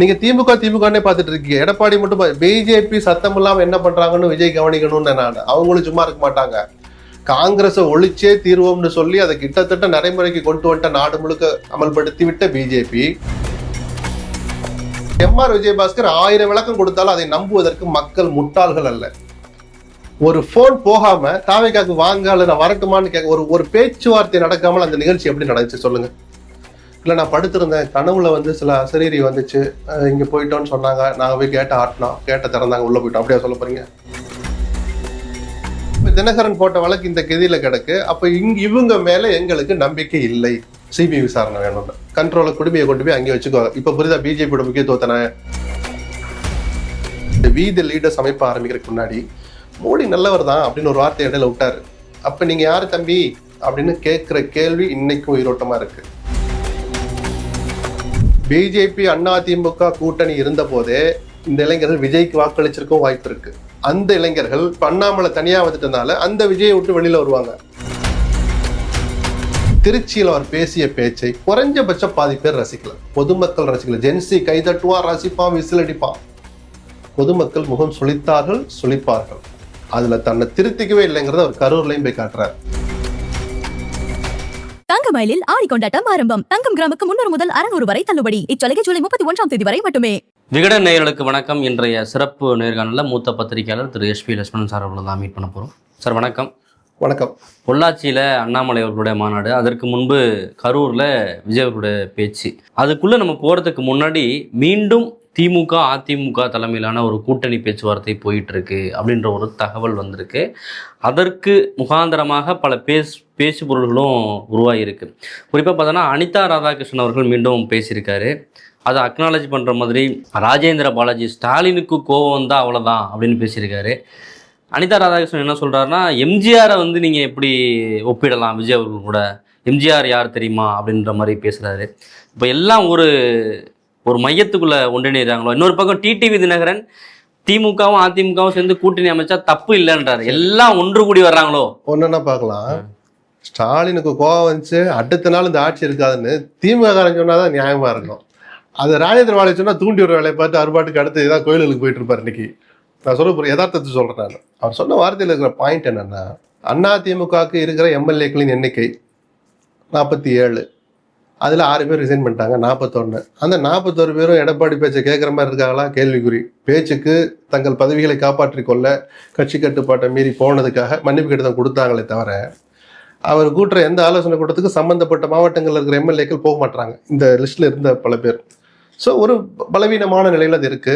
நீங்க திமுகனே பார்த்துட்டு இருக்கீங்க. எடப்பாடி மட்டும் பிஜேபி சத்தம் இல்லாம என்ன பண்றாங்கன்னு விஜய் கவனிக்கணும்னு நான் அவங்களும் சும்மா இருக்க மாட்டாங்க. காங்கிரஸை ஒழிச்சே தீர்வோம்னு சொல்லி அதை கிட்டத்தட்ட நடைமுறைக்கு கொண்டு வந்துட்ட நாடு முழுக்க அமல்படுத்தி விட்ட பிஜேபி எம்ஆர் விஜயபாஸ்கர் 1000 விளக்கம் கொடுத்தாலும் அதை நம்புவதற்கு மக்கள் முட்டாள்கள் அல்ல. ஒரு போன் போகாம தாவேக்காக்கு வாங்க அல்ல வரட்டுமான்னு கேட்க ஒரு பேச்சுவார்த்தை நடக்காமல் அந்த நிகழ்ச்சி எப்படி நடந்துச்சு சொல்லுங்க. இல்லை நான் படுத்திருந்தேன், கனவுல சில அசரீரி வந்துச்சு, இங்கே போயிட்டோன்னு சொன்னாங்க, நாங்கள் போய் கேட்ட ஆட்டினோம், கேட்ட திறந்தாங்க, உள்ளே போயிட்டோம், அப்படியா சொல்ல போறீங்க? தினகரன் போட்ட வழக்கு இந்த கதியில கிடக்கு. அப்போ இவங்க மேலே எங்களுக்கு நம்பிக்கை இல்லை, சிபிஐ விசாரணை வேணும், கண்ட்ரோலை குடுமையை கொண்டு போய் அங்கே வச்சுக்கோ. இப்போ புரியுதா பிஜேபியோட முக்கியத்துவத்தனை? வீதி லீடர்ஸ் அமைப்பு ஆரம்பிக்கிறதுக்கு முன்னாடி மோடி நல்லவர் தான் அப்படின்னு ஒரு வார்த்தை இடையில விட்டாரு. அப்போ நீங்கள் யார் தம்பி அப்படின்னு கேட்குற கேள்வி இன்னைக்கும் உயிரோட்டமாக இருக்கு. பிஜேபி அதிமுக கூட்டணி இருந்த போதே இந்த இளைஞர்கள் விஜய்க்கு வாக்களிச்சிருக்கும் வாய்ப்பு இருக்கு. அந்த இளைஞர்கள் அண்ணாமலை தனியா வந்துட்டனால அந்த விஜயை விட்டு வெளியில வருவாங்க. திருச்சியில் அவர் பேசிய பேச்சை குறைஞ்சபட்சம் பாதி பேர் ரசிக்கல, பொதுமக்கள் ரசிக்கல. ஜென்சி கைதட்டுவான், ரசிப்பான், விசில் அடிப்பான். பொதுமக்கள் முகம் சுளித்தார்கள், சுளிப்பார்கள். அதுல தன்னை திருத்திக்கவே இல்லைங்கிறத அவர் கரூர்லையும் போய் காட்டுறாரு. தங்கமயிலில் ஆடி கொண்டாட்டம் ஆரம்பம். தங்கம் கிராமுக்கு 300 முதல் 600 வரை தள்ளுபடி. இச்சலுகை ஜூலை 31ஆம் தேதி வரை மட்டுமே. விகடன் நேயர்களுக்கு வணக்கம். இன்றைய சிறப்பு நேர்காணலில் மூத்த பத்திரிகையாளர் திரு எஸ்பி லட்சுமணன் சார் அவர்கள் தான் மீட் பண்ண போகிறோம். சார் வணக்கம். வணக்கம். பொள்ளாச்சியில் அண்ணாமலை அவர்களுடைய மாநாடு, அதற்கு முன்பு கரூரில் விஜய் அவர்களுடைய பேச்சு. அதுக்குள்ளே நம்ம போகிறதுக்கு முன்னாடி மீண்டும் திமுக அதிமுக தலைமையிலான ஒரு கூட்டணி பேச்சுவார்த்தை போயிட்டு இருக்கு அப்படின்ற ஒரு தகவல் வந்திருக்கு. அதற்கு முகாந்தரமாக பல பேச்சு பொருள்களும் உருவாகியிருக்கு. குறிப்பாக பார்த்தோன்னா அனிதா ராதாகிருஷ்ணன் அவர்கள் மீண்டும் பேசியிருக்காரு. அதை அக்னாலஜ் பண்ணுற மாதிரி ராஜேந்திர பாலாஜி ஸ்டாலினுக்கு கோவம் வந்தால் அவ்வளோதான் அப்படின்னு பேசியிருக்காரு. அனிதா ராதாகிருஷ்ணன் என்ன சொல்கிறாருன்னா, எம்ஜிஆரை நீங்கள் எப்படி ஒப்பிடலாம் விஜய் அவர்கள் கூட, எம்ஜிஆர் யார் தெரியுமா அப்படின்ற மாதிரி பேசுகிறாரு. இப்போ எல்லாம் ஒரு மையத்துக்குள்ளே ஒன்றிணைறாங்களோ. இன்னொரு பக்கம் டிடிவி தினகரன் திமுகவும் அதிமுகவும் சேர்ந்து கூட்டணி அமைச்சா தப்பு இல்லைன்றாரு. எல்லாம் ஒன்று கூடி வர்றாங்களோ. ஒன்றுன்னா பார்க்கலாம். ஸ்டாலினுக்கு கோவம் வந்துச்சு, அடுத்த நாள் இந்த ஆட்சி இருக்காதுன்னு திமுக காரன் சொன்னாதான் நியாயமா இருக்கும். அது ராஜேந்திர பாலாஜி சொன்னா தூண்டி ஒரு வேலையை பார்த்து அறுபாட்டுக்கு அடுத்து ஏதாவது கோயிலுக்கு போயிட்டு இருப்பார். இன்னைக்கு நான் சொல்ல யதார்த்தத்தை சொல்றேன். நான் அவர் சொன்ன வார்த்தையில் இருக்கிற பாயிண்ட் என்னன்னா, அதிமுகவுக்கு இருக்கிற எம்எல்ஏக்களின் எண்ணிக்கை 47, அதில் 6 பேர் ரிசைன் பண்ணிட்டாங்க, 41. அந்த 41 பேரும் எடப்பாடி பேச்சை கேட்குற மாதிரி இருக்காங்களா? கேள்விக்குறி. பேச்சுக்கு தங்கள் பதவிகளை காப்பாற்றிக் கொள்ள கட்சி கட்டுப்பாட்டை மீறி போனதுக்காக மன்னிப்பு கடிதம் கொடுத்தாங்களே தவிர, அவர் கூட்டுற எந்த ஆலோசனை கூட்டத்துக்கு சம்பந்தப்பட்ட மாவட்டங்களில் இருக்கிற எம்எல்ஏக்கள் போக மாட்டாங்க. இந்த லிஸ்ட்ல இருந்த பல பேர். ஸோ ஒரு பலவீனமான நிலையில் அது இருக்கு.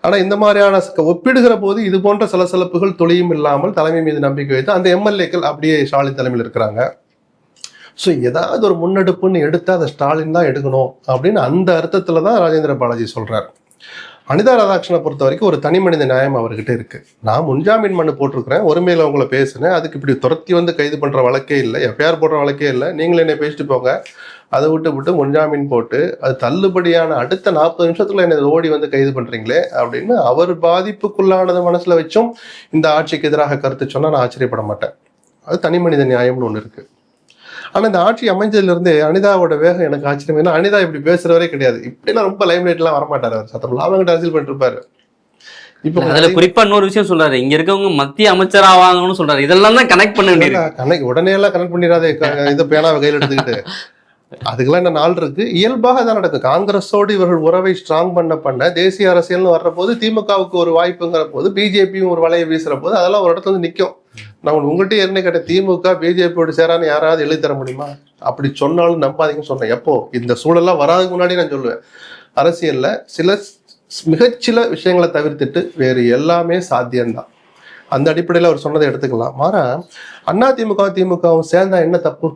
ஆனால் இந்த மாதிரியான ஒப்பிடுகிற போது இது போன்ற சலசலப்புகள் துளியும் இல்லாமல் தலைமை மீது நம்பிக்கை வைத்து அந்த எம்எல்ஏக்கள் அப்படியே ஸ்டாலின் தலைமையில் இருக்கிறாங்க. ஸோ ஏதாவது ஒரு முன்னெடுப்புன்னு எடுத்து அதை ஸ்டாலின் தான் எடுக்கணும் அப்படின்னு அந்த அர்த்தத்துல தான் ராஜேந்திர பாலாஜி சொல்றாரு. அனிதா ராதாகிருஷ்ணனை பொறுத்த வரைக்கும் ஒரு தனி மனித நியாயம் அவர்கிட்ட இருக்கு. நான் முன்ஜாமீன் மனு போட்டிருக்கிறேன், ஒருமையில உங்களை பேசுனேன், அதுக்கு இப்படி துரத்தி கைது பண்ற வழக்கே இல்லை, எஃப்ஐஆர் போடுற வழக்கே இல்லை, நீங்களே என்னை பேசிட்டு போங்க, அதை விட்டு முன்ஜாமீன் போட்டு அது தள்ளுபடியான அடுத்த 40 நிமிஷத்துல என்னை ஓடி கைது பண்றீங்களே அப்படின்னு அவர் பாதிப்புக்குள்ளானது மனசுல வச்சும் இந்த ஆட்சிக்கு எதிராக கருத்து சொன்னா நான் ஆச்சரியப்பட மாட்டேன். அது தனி மனித நியாயம்னு ஒன்று இருக்கு. ஆனால் இந்த ஆட்சி அமைஞ்சதுலேருந்து அனிதாவோட வேகம் எனக்கு ஆச்சரியம். ஏன்னா அனிதா இப்படி பேசுறவரே கிடையாது. இப்படிலாம் ரொம்ப லைம்லைட்லாம் வரமாட்டார். அவர் சத்தம் அவங்ககிட்ட அரசியல் பண்ணிட்டு இருப்பாரு. இப்போ அதுல குறிப்பா இன்னொரு விஷயம் சொல்றாரு, இங்க இருக்கவங்க மத்திய அமைச்சர் ஆவாங்கன்னு சொல்றாரு. இதெல்லாம் தான் கனெக்ட் பண்ண வேண்டியது. உடனே எல்லாம் கனெக்ட் பண்ணிடாதே, இதை பேனாவை கையில் எடுத்துக்கிட்டு. அதுக்கெல்லாம் என்ன நாள் இருக்கு. இயல்பாக தான் நடக்கும். காங்கிரஸோடு இவர்கள் உறவை ஸ்ட்ராங் பண்ண தேசிய அரசியல்னு வர்ற போது, திமுகவுக்கு ஒரு வாய்ப்புங்கிற போது, பிஜேபியும் ஒரு வலையை வீசுற போது அதெல்லாம் ஒரு இடத்துல நிற்கும். நான் உங்கள்கிட்ட என்ன கேட்ட, திமுக பிஜேபியோட சேரான்னு யாராவது எழுதி தர முடியுமா? அப்படி சொன்னாலும் நம்பாதீங்கன்னு சொன்னேன். எப்போ இந்த சூழல்லாம் வராதுக்கு முன்னாடி நான் சொல்லுவேன், அரசியல்ல மிகச்சில விஷயங்களை தவிர்த்துட்டு வேறு எல்லாமே சாத்தியம்தான். அந்த அடிப்படையில் அவர் சொன்னதை எடுத்துக்கலாம். மாறா அதிமுக திமுகவும் சேர்ந்தா என்ன தப்பு?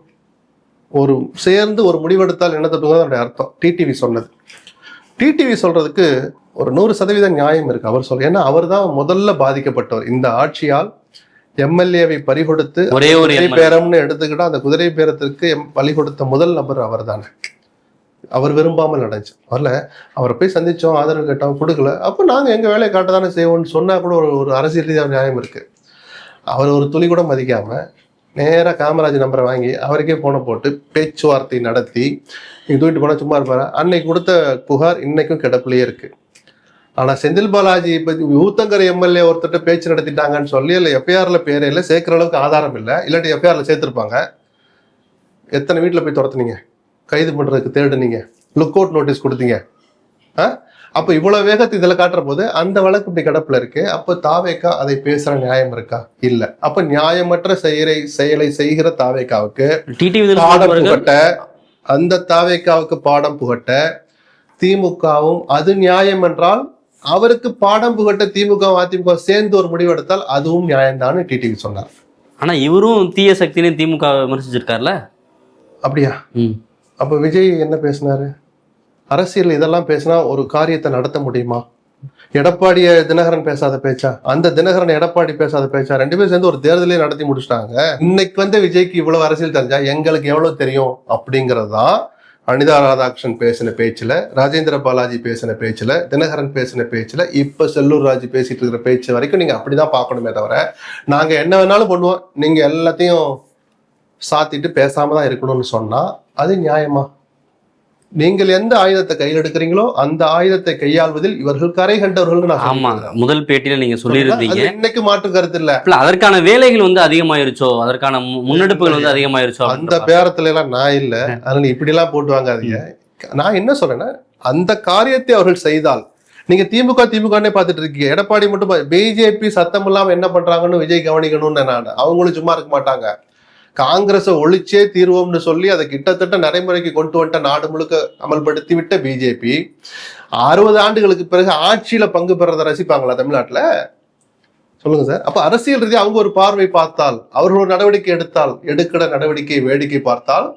சேர்ந்து ஒரு முடிவெடுத்தால் என்ன தப்புங்கிறது அதனுடைய அர்த்தம். டிடிவி சொன்னது, டிடிவி சொல்றதுக்கு ஒரு 100% நியாயம் இருக்கு. அவர் சொல்ல, ஏன்னா அவர் தான் முதல்ல பாதிக்கப்பட்டவர் இந்த ஆட்சியால். எம்எல்ஏவை பறிகொடுத்து ஒரே ஒரு பேரம்னு எடுத்துக்கிட்டா அந்த குதிரை பேரத்திற்கு பலி கொடுத்த முதல் நபர் அவர் தானே. அவர் விரும்பாமல் நடந்துச்சு. வரல, அவரை போய் சந்திச்சோம், ஆதரவு கேட்டோம், கொடுக்கல. அப்போ நாங்கள் எங்கள் வேலையை காட்ட தானே செய்வோம்னு சொன்னா கூட ஒரு அரசியல் ரீதியாக நியாயம் இருக்கு. அவர் ஒரு துளி கூட மதிக்காம நேராக காமராஜ் நம்பரை வாங்கி அவருக்கே போனை போட்டு பேச்சுவார்த்தை நடத்தி நீங்கள் தூக்கிட்டு போனால் சும்மா இருப்பாரு. அன்னைக்கு கொடுத்த புகார் இன்னைக்கும் கிடப்பிலேயே இருக்கு. ஆனால் செந்தில் பாலாஜி இப்போ ஊத்தங்கரை எம்எல்ஏ ஒருத்தட்ட பேச்சு நடத்திட்டாங்கன்னு சொல்லி இல்லை எஃப்ஐஆரில் பேரே இல்லை, சேர்க்குற அளவுக்கு ஆதாரம் இல்லை, இல்லாட்டி எஃப்ஐஆரில் சேர்த்துருப்பாங்க. எத்தனை வீட்டில் போய் துரத்துனீங்க, கைது பண்ணுறதுக்கு தேடுனீங்க, லுக் அவுட் நோட்டீஸ் கொடுத்தீங்க? அப்போ இவ்வளோ வேகத்தை இதில் காட்டுற போது அந்த வழக்கு இப்படி கிடப்பில் இருக்கு. அப்போ தாவேக்கா அதை பேசுகிற நியாயம் இருக்கா? இல்லை. அப்போ நியாயமற்ற செயலை செய்கிற தாவேக்காவுக்கு பாடம் புகட்ட, அந்த தாவேக்காவுக்கு பாடம் புகட்ட திமுகவும் அது நியாயம் என்றால் அவருக்கு பாடம் புகட்ட திமுக அதிமுக சேர்ந்து ஒரு முடிவு எடுத்தால் அதுவும் நியாயம்தான் டிடிவி சொன்னார். ஆனா இவரும் தீய சக்தின்னு திமுக விமர்சிச்சிருக்காருல. அப்படியா? அப்ப விஜய் என்ன பேசினாரு? அரசியல் இதெல்லாம் பேசினா ஒரு காரியத்தை நடத்த முடியுமா? எடப்பாடிய தினகரன் பேசாத பேச்சா? அந்த தினகரன் எடப்பாடி பேசாத பேச்சா? 2 பேரும் சேர்ந்து ஒரு தேர்தலே நடத்தி முடிச்சிட்டாங்க. இன்னைக்கு விஜய்க்கு இவ்வளவு அரசியல் தெரிஞ்சா எங்களுக்கு எவ்வளவு தெரியும் அப்படிங்கறதுதான் அனிதா ராதாகிருஷ்ணன் பேசின பேச்சுல, ராஜேந்திர பாலாஜி பேசின பேச்சுல, தினகரன் பேசின பேச்சுல, இப்ப செல்லூர் ராஜு பேசிட்டு இருக்கிற பேச்சு வரைக்கும் நீங்க அப்படிதான் பார்க்கணுமே தவிர நாங்க என்ன வேணாலும் பண்ணுவோம், நீங்க எல்லாத்தையும் சாத்திட்டு பேசாம தான் இருக்கணும்னு சொன்னா அது நியாயமா? நீங்கள் எந்த ஆயுதத்தை கையில் எடுக்கிறீங்களோ அந்த ஆயுதத்தை கையாள்வதில் இவர்கள் கரை கண்டவர்கள். ஆமா, முதல் பேட்டியில நீங்க சொல்லியிருந்தீங்க. இன்னைக்கு மாற்று கருத்து இல்ல. அதற்கான வேலைகள் அதிகமாயிருச்சோ, அதற்கான முன்னெடுப்புகள் அதிகமாயிருச்சோ? அந்த பேரத்துல எல்லாம் நான் இல்ல. அதனால இப்படி எல்லாம் போட்டு வாங்காதீங்க. நான் என்ன சொல்றேன்னா, அந்த காரியத்தை அவர்கள் செய்தால், நீங்க திமுகனே பாத்துட்டு இருக்கீங்க. எடப்பாடி மட்டும் பிஜேபி சத்தம் இல்லாம என்ன பண்றாங்கன்னு விஜய் கவனிக்கணும்னு நான். அவங்களும் சும்மா இருக்க மாட்டாங்க. காங்கிரஸை ஒழிச்சே தீர்வோம்னு சொல்லி அதை கிட்டத்தட்ட நடைமுறைக்கு கொண்டு வந்துட்ட, நாடு முழுக்க அமல்படுத்தி விட்ட பிஜேபி 60 ஆண்டுகளுக்கு பிறகு ஆட்சியில பங்கு பெறதை ரசிப்பாங்களா தமிழ்நாட்டுல? சொல்லுங்க சார். அப்ப அரசியல் ரீதியாக அவங்க ஒரு பார்வை பார்த்தால், அவர்கள் ஒரு நடவடிக்கை எடுத்தால், எடுக்கிற நடவடிக்கை வேடிக்கை பார்த்தால்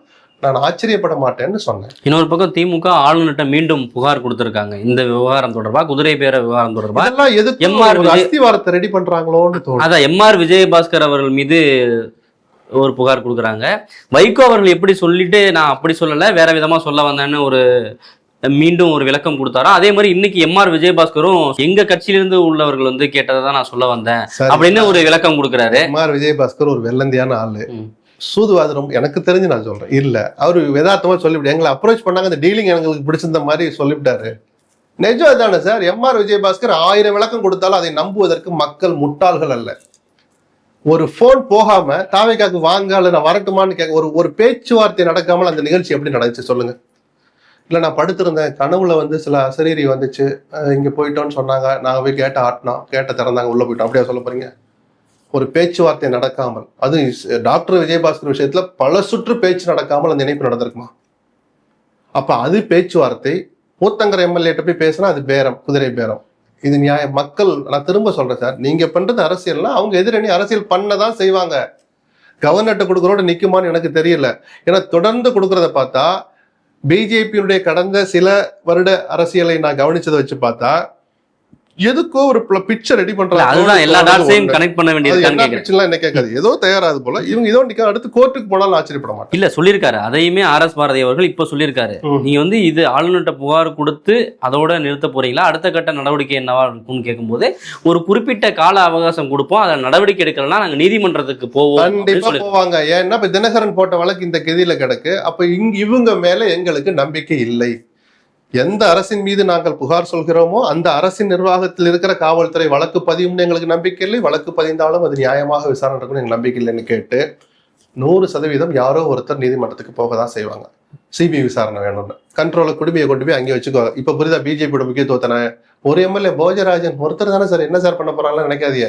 நான் ஆச்சரியப்பட மாட்டேன்னு சொன்னேன். இன்னொரு பக்கம் திமுக ஆளுநர்கிட்ட மீண்டும் புகார் கொடுத்திருக்காங்க இந்த விவகாரம் தொடர்பா, குதிரை பேர விவகாரம் தொடர்பா. இதெல்லாம் எதுக்கு அஸ்திவாரத்தை ரெடி பண்றாங்களோன்னு தோணும். அதான் எம்ஆர் விஜயபாஸ்கர் அவர்கள் மீது ஒரு புகார் கொடுக்குறாங்க. வைகோ அவர்கள் எப்படி சொல்லிட்டு நான் அப்படி சொல்லலை, வேற விதமா சொல்ல வந்தேன்னு மீண்டும் ஒரு விளக்கம் கொடுத்தாரோ, அதே மாதிரி இன்னைக்கு எம்ஆர் விஜயபாஸ்கரும் எங்க கட்சியிலிருந்து உள்ளவர்கள் கேட்டதை தான் நான் சொல்ல வந்தேன் அப்படின்னு ஒரு விளக்கம் கொடுக்குறாரு. எம்ஆர் விஜயபாஸ்கர் ஒரு வெள்ளந்தியான ஆளு, சூதுவாது ரொம்ப எனக்கு தெரிஞ்சு நான் சொல்றேன். இல்ல அவரு யதார்த்தமா சொல்லிவிட்டு எங்களை அப்ரோச் பண்ணாங்க, அந்த டீலிங் எங்களுக்கு பிடிச்சிருந்த மாதிரி சொல்லிவிட்டாரு. நிஜம் தானே சார்? எம்ஆர் விஜயபாஸ்கர் 1000 விளக்கம் கொடுத்தாலும் அதை நம்புவதற்கு மக்கள் முட்டாள்கள் அல்ல. ஒரு போன் போகாம தாவேக்காக்கு வாங்க அல்ல நான் வரட்டுமான்னு கேட்க, ஒரு பேச்சுவார்த்தை நடக்காமல் அந்த நிகழ்ச்சி எப்படி நடந்துச்சு சொல்லுங்க? இல்ல நான் படுத்திருந்தேன், கனவுல சில அசரீரி வந்துச்சு, இங்க போயிட்டோன்னு சொன்னாங்க, நாங்க போய் கேட்ட ஆட்டினோம், கேட்ட திறந்தாங்க, உள்ள போயிட்டோம், அப்படியா சொல்ல போறீங்க? ஒரு பேச்சுவார்த்தை நடக்காமல், அது டாக்டர் விஜயபாஸ்கர் விஷயத்துல பல சுற்று பேச்சு நடக்காமல் அந்த இணைப்பு நடந்திருக்குமா? அப்ப அது பேச்சுவார்த்தை. ஊத்தங்கரை எம்எல்ஏட்ட போய் பேசினா அது பேரம், குதிரை பேரம். இது நியாயம்? மக்கள், நான் திரும்ப சொல்றேன் சார், நீங்க பண்றது அரசியல்னா அவங்க எதிரணி அரசியல் பண்ணதான் செய்வாங்க. கவர்னர்கிட்ட கொடுக்கறோட நிக்குமான்னு எனக்கு தெரியல. ஏன்னா தொடர்ந்து கொடுக்கறத பார்த்தா பிஜேபியுடைய கடந்த சில வருட அரசியலை நான் கவனிச்சதை வச்சு பார்த்தா எதுக்கோ ஒரு பிக்சர் ரெடி பண்றாங்க. அதுதான் எல்லா டாட்ஸையும் கனெக்ட் பண்ண வேண்டியது. என்ன பிக்சர்லாம் என்ன கேட்காது, ஏதோ தயாராது போல. இவங்க இதோ நிக்க அடுத்து கோர்ட்டுக்கு போனாலும் ஆச்சரியப்பட மாட்டேன். இல்ல சொல்லியிருக்காரு, அதையுமே ஆர்.எஸ். பாரதி அவர்கள் இப்ப சொல்லியிருக்காரு. நீங்க இது ஆளுநர்கிட்ட புகார் கொடுத்து அதோட நிறுத்த போறீங்களா, அடுத்த கட்ட நடவடிக்கை என்னவா இருக்கும்னு கேட்கும்போது ஒரு குறிப்பிட்ட கால அவகாசம் கொடுப்போம், அதை நடவடிக்கை எடுக்கலன்னா நாங்க நீதிமன்றத்துக்கு போவோம். கண்டிப்பா போவாங்க. ஏன்னா இப்ப தினகரன் போட்ட வழக்கு இந்த கதியில கிடக்கு. அப்ப இவங்க மேல எங்களுக்கு நம்பிக்கை இல்லை. எந்த அரசின் மீது நாங்கள் புகார் சொல்கிறோமோ அந்த அரசின் நிர்வாகத்தில் இருக்கிற காவல்துறை வழக்கு பதியும்னு எங்களுக்கு நம்பிக்கை இல்லை, வழக்கு பதிந்தாலும் அது நியாயமாக விசாரணை இருக்கும்னு எங்களுக்கு நம்பிக்கை இல்லைன்னு கேட்டு 100% யாரோ ஒருத்தர் நீதிமன்றத்துக்கு போக தான் செய்வாங்க. சிபிஐ விசாரணை வேணும்னு கண்ட்ரோல குடுமையை கொண்டு போய் அங்கே வச்சுக்குவாங்க. இப்ப புரியுதா பிஜேபியோட முக்கியத்துவத்தானே? ஒரு எம்எல்ஏ போஜராஜன் ஒருத்தர் தானே சார், என்ன சார் பண்ண போறாங்கன்னு நினைக்காதீங்க.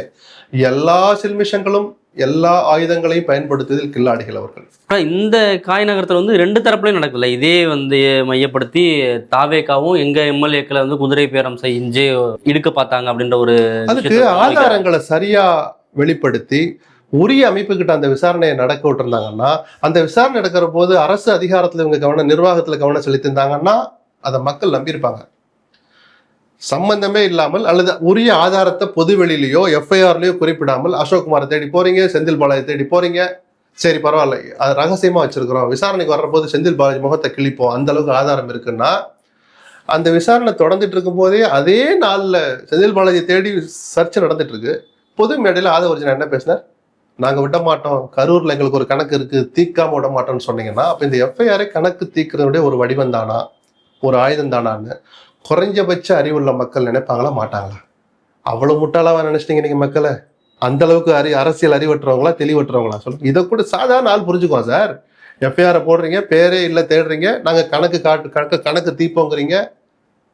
எல்லா சில்மிஷங்களும் எல்லா ஆயுதங்களையும் பயன்படுத்துவதில் கில்லாடிகள் அவர்கள். இந்த காய் நகரத்துல 2 தரப்புலையும் நடக்கல. இதே மையப்படுத்தி தாவேக்காவும் எங்க எம்எல்ஏக்களை குதிரை பேரம் செஞ்சு இடுக்க பார்த்தாங்க அப்படின்ற ஒரு, அதுக்கு ஆதாரங்களை சரியா வெளிப்படுத்தி உரிய அமைப்பு கிட்ட அந்த விசாரணையை நடக்க விட்டுருந்தாங்கன்னா, அந்த விசாரணை நடக்கிற போது அரசு அதிகாரத்துல இவங்க நிர்வாகத்துல கவனம் செலுத்திருந்தாங்கன்னா அதை மக்கள் நம்பியிருப்பாங்க. சம்பந்தமே இல்லாமல் அல்லது உரிய ஆதாரத்தை பொதுவெளியிலையோ எஃப்ஐஆர்லயோ குறிப்பிடாமல் அசோக்குமாரை தேடி போறீங்க, செந்தில் பாலாஜி தேடி போறீங்க. சரி பரவாயில்ல, அது ரகசியமா வச்சிருக்கிறோம், விசாரணைக்கு வர்ற போது செந்தில் பாலாஜி முகத்தை கிழிப்போம், அந்த அளவுக்கு ஆதாரம் இருக்குன்னா அந்த விசாரணை தொடர்ந்துட்டு இருக்கும் போதே அதே நாள்ல செந்தில் பாலாஜி தேடி சர்ச்சை நடந்துட்டு இருக்கு. பொது மேடையில ஆதவர்ஜன் என்ன பேசினார்? நாங்க விட மாட்டோம், கரூர்ல எங்களுக்கு ஒரு கணக்கு இருக்கு, தீக்காம விட மாட்டோம்னு சொன்னீங்கன்னா அப்ப இந்த எஃப்ஐஆரை கணக்கு தீர்க்கிறதுடைய ஒரு வடிவம் தானா, ஒரு ஆயுதம் தானான்னு குறைஞ்சபட்ச அறிவுள்ள மக்கள் நினைப்பாங்களா மாட்டாங்களா? அவ்வளவு முட்டாளாவா நினைச்சிட்டீங்க நீங்க மக்களை? அந்த அளவுக்கு அரசியல் அறிவற்றவங்களா தெளிவற்றவங்களா சொல்லுங்க. இதை கூட சாதாரண ஆள் புரிஞ்சுக்குவோம் சார். எஃப்ஐஆரை போடுறீங்க, பேரே இல்லை தேடுறீங்க, நாங்க கணக்கு தீப்போங்கிறீங்க,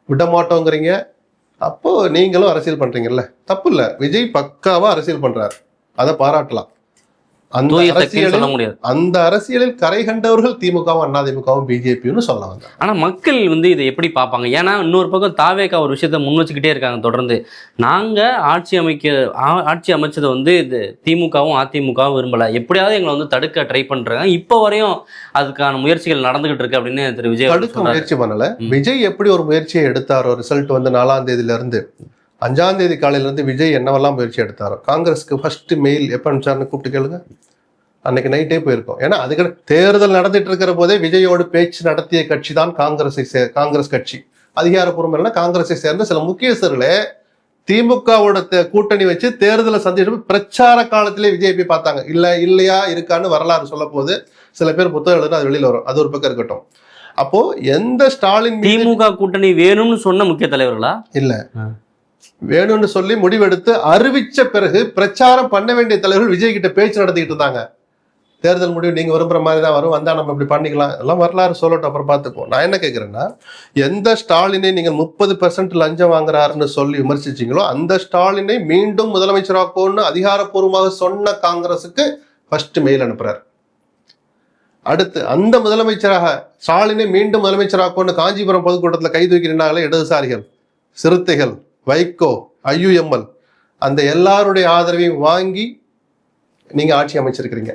விட மாட்டோங்கிறீங்க. அப்போ நீங்களும் அரசியல் பண்றீங்கல்ல, தப்பு இல்ல. விஜய் பக்காவா அரசியல் பண்றாரு, அதை பாராட்டலாம். அந்த சொல்ல முடியாது. அந்த அரசியலில் கரை கண்டவர்கள் திமுகவும் அதிமுகவும் பிஜேபியும் சொல்ல வந்தாங்க. ஆனா மக்கள் இதை எப்படி பார்ப்பாங்க? ஏன்னா இன்னொரு பக்கம் தாவேகா ஒரு விஷயத்த முன் வச்சுக்கிட்டே இருக்காங்க தொடர்ந்து. நாங்க ஆட்சி அமைச்சதை இது திமுகவும் அதிமுகவும் விரும்பல, எப்படியாவது எங்களை தடுக்க ட்ரை பண்றாங்க, இப்ப வரையும் அதுக்கான முயற்சிகள் நடந்துகிட்டு இருக்கு அப்படின்னு திரு விஜய் தடுக்க முயற்சி பண்ணல. விஜய் எப்படி ஒரு முயற்சியை எடுத்தாரோ, ரிசல்ட் 4ஆம் தேதியில இருந்து 5ஆம் தேதி காலையில இருந்து விஜய் என்னவெல்லாம் முயற்சி எடுத்தாரோ, காங்கிரஸ்க்கு ஃபர்ஸ்ட் மெயில் எப்ப அனுப்பிச்சாருன்னு கூப்பிட்டு கேளுங்க, அன்னைக்கு நைட்டே போயிருக்கோம். ஏன்னா அதுக்கு தேர்தல் நடந்துட்டு இருக்கிற போதே விஜயோடு பேச்சு நடத்திய கட்சி தான் காங்கிரஸ் கட்சி. அதிகாரப்பூர்வம் காங்கிரஸை சேர்ந்த சில முக்கியஸ்தர்களே திமுகவோட கூட்டணி வச்சு தேர்தலை சந்திச்சு பிரச்சார காலத்திலே விஜய் போய் பார்த்தாங்க. இல்லையா இருக்கான்னு வரலாறு சொல்ல போது சில பேர் புத்தகம் எழுதுனா அது வெளியில வரும். அது ஒரு பக்கம் இருக்கட்டும். அப்போ எந்த ஸ்டாலின் திமுக கூட்டணி வேணும்னு சொன்ன முக்கிய தலைவர்களா இல்ல, வேணும்னு சொல்லி முடிவெடுத்து அறிவிச்ச பிறகு பிரச்சாரம் பண்ண வேண்டிய தலைவர்கள் விஜய் கிட்ட பேச்சு நடத்திக்கிட்டு இருந்தாங்க. தேர்தல் முடிவு நீங்க விரும்புற மாதிரி தான் வரும், வந்தா நம்ம இப்படி பண்ணிக்கலாம், எல்லாம் வரலாறு சொல்லட்டும், அப்புறம் பார்த்துப்போம். நான் என்ன கேட்கிறேன்னா, எந்த ஸ்டாலினை நீங்க 30% லஞ்சம் வாங்குறாருன்னு சொல்லி விமர்சிச்சீங்களோ அந்த ஸ்டாலினை மீண்டும் முதலமைச்சராக்கும்னு அதிகாரப்பூர்வமாக சொன்ன காங்கிரஸுக்கு ஃபர்ஸ்ட் மெயில் அனுப்புறாரு. அடுத்து அந்த முதலமைச்சராக ஸ்டாலினை மீண்டும் முதலமைச்சராக்கும்னு காஞ்சிபுரம் பொதுக்கூட்டத்தில் கை தூக்கி நின்றாங்களே இடதுசாரிகள், சிறுத்தைகள், வைகோ, IUML, அந்த எல்லாருடைய ஆதரவையும் வாங்கி நீங்க ஆட்சி அமைச்சிருக்கிறீங்க.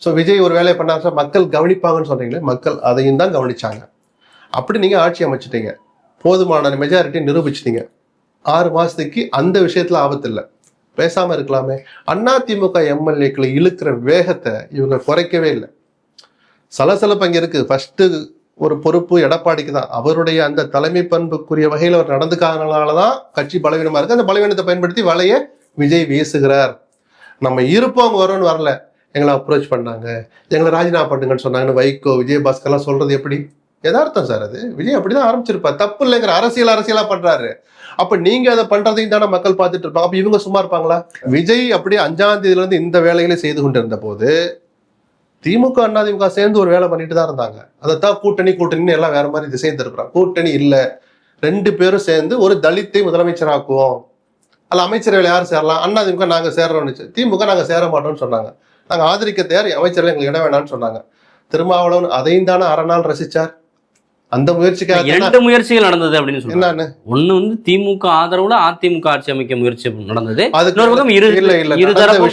ஸோ விஜய் ஒரு வேலையை பண்ணாரு, மக்கள் கவனிப்பாங்கன்னு சொல்றீங்களே, மக்கள் அதையும் தான் கவனிச்சாங்க. அப்படி நீங்க ஆட்சி அமைச்சிட்டீங்க, போதுமான மெஜாரிட்டி நிரூபிச்சிட்டீங்க. 6 மாசத்துக்கு அந்த விஷயத்துல ஆபத்து இல்லை, பேசாம இருக்கலாமே. அதிமுக MLAக்களை இழுக்கிற வேகத்தை இவங்க குறைக்கவே இல்லை. சலசலப்பு அங்க இருக்கு. ஃபர்ஸ்ட் ஒரு பொறுப்பு எடப்பாடிக்கு தான். அவருடைய அந்த தலைமை பண்புக்குரிய வகையில் அவர் நடந்துக்காதனாலதான் கட்சி பலவீனமா இருக்கு. அந்த பலவீனத்தை பயன்படுத்தி வலைய விஜய் வீசுகிறார். நம்ம இருப்போம், அவங்க வரும்னு வரல, எங்களை அப்ரோச் பண்ணாங்க, எங்களை ராஜினாமா பண்ணுங்கன்னு சொன்னாங்கன்னு வைகோ, விஜயபாஸ்கர்லாம் சொல்றது எப்படி யதார்த்தம் சார்? அது விஜய் அப்படிதான் ஆரம்பிச்சிருப்பார். தப்பு இல்லைங்கிற அரசியலா பண்றாரு. அப்ப நீங்க அதை பண்றதையும் தானே மக்கள் பார்த்துட்டு இருப்பாங்க. அப்ப இவங்க சும்மா இருப்பாங்களா? விஜய் அப்படியே 5ஆம் தேதியில இருந்து இந்த வேலைகளை செய்து கொண்டிருந்த போது திமுக அதிமுக சேர்ந்து ஒரு வேலை பண்ணிட்டு தான் இருந்தாங்க. அதைத்தான் கூட்டணின்னு எல்லாம் வேற மாதிரி திசை திருப்புறாங்க. கூட்டணி இல்ல, 2 பேரும் சேர்ந்து ஒரு தலித்தை முதலமைச்சராக்குவோம், அல்ல அமைச்சரவையில் யாரும் சேரலாம், அதிமுக நாங்க சேர்றோம்னு, திமுக நாங்க சேர மாட்டோம்னு சொன்னாங்க. நாங்க ஆதரிக்க தயார், அமைச்சர்கள் எங்களுக்கு இடம் வேணாம்னு சொன்னாங்க. திருமாவளவன் அதையும் தானே அறநாள் ரசிச்சார். அந்த முயற்சிக்காக 2 முயற்சிகள் நடந்தது அப்படின்னு சொன்னாங்க. ஒண்ணு திமுக ஆதரவுல அதிமுக ஆட்சி அமைக்க முயற்சி நடந்தது.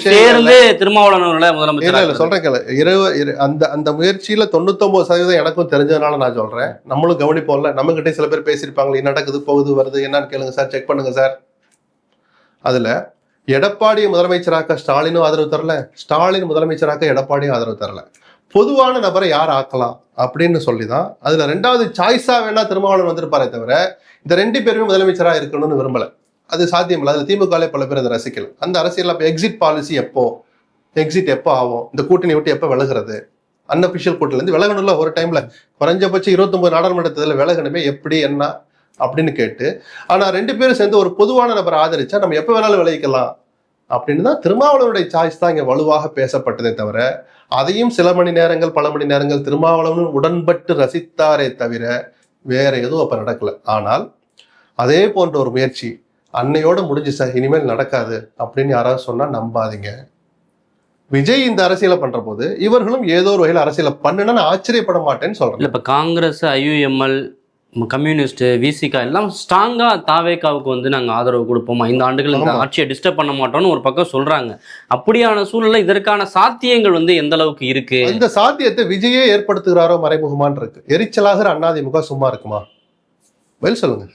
சேர்ந்து திருமாவளவன் முதலமைச்சர் சொல்றேன். அந்த முயற்சியில 99% எனக்கும் தெரிஞ்சதுனால நான் சொல்றேன். நம்மளும் கவனிப்போம்ல, நம்ம கிட்டே சில பேர் பேசியிருப்பாங்க, நடக்குது போகுது வருது என்னன்னு கேளுங்க சார், செக் பண்ணுங்க சார். அதுல எடப்பாடியை முதலமைச்சராக்க ஸ்டாலினும் ஆதரவு தரல, ஸ்டாலின் முதலமைச்சராக்க எடப்பாடியும் ஆதரவு தரல. பொதுவான நபரை யார் ஆக்கலாம் அப்படின்னு சொல்லிதான் அதுல 2வது சாய்ஸா வேணா திருமாவளவன் வந்திருப்பாரே தவிர இந்த 2 பேருமே முதலமைச்சரா இருக்கணும்னு விரும்பல. அது சாத்தியம் இல்லை. அதுல திமுகலே பல பேர் அதை ரசிக்கல. அந்த அரசியல் எக்ஸிட் பாலிசி எப்போ ஆகும், இந்த கூட்டணி விட்டு எப்போ விலகுறது, அன்அபிஷியல் கூட்டணில இருந்து விலகணும்ல. ஒரு டைம்ல குறைஞ்சபட்சம் 29 நாடாளுமன்ற தேர்தலில் விலகணுமே, எப்படி என்ன அப்படின்னு கேட்டு, ஆனா 2 பேரும் சேர்ந்து ஒரு பொதுவான நபரை ஆதரிச்சா நம்ம எப்ப வேணாலும் விளைவிக்கலாம் அப்படின்னு தான் திருமாவளவனுடைய சாய்ஸ் தான் இங்க வலுவாக பேசப்பட்டதே தவிர, அதையும் சில மணி நேரங்கள் பல மணி நேரங்கள் திருமாவளவன் உடன்பட்டு ரசித்தாரே தவிர வேற எதுவும் அப்ப நடக்கல. ஆனால் அதே போன்ற ஒரு முயற்சி அன்னையோட முடிஞ்சு சார், இனிமேல் நடக்காது அப்படின்னு யாராவது சொன்னா நம்பாதீங்க. விஜய் இந்த அரசியலை பண்ற போது இவர்களும் ஏதோ ஒரு வகையில் அரசியலை பண்ணுன்னு ஆச்சரியப்பட மாட்டேன்னு சொல்றேன். இப்ப காங்கிரஸ், IUML, கம்யூனிஸ்ட், VCK எல்லாம் ஸ்ட்ராங்கா தாவேகாவுக்கு நாங்க ஆதரவு கொடுப்போம், 5 ஆண்டுகள் இந்த ஆட்சியை டிஸ்டர்ப் பண்ண மாட்டோம்னு ஒரு பக்கம் சொல்றாங்க. அப்படியான சூழ்நிலை இதற்கான சாத்தியங்கள் எந்த அளவுக்கு இருக்கு? இந்த சாத்தியத்தை விஜயே ஏற்படுத்துகிறாரோ மறைமுகமான் இருக்கு. எரிச்சலாகிற அதிமுக சும்மா இருக்குமா? பதில் சொல்லுங்க.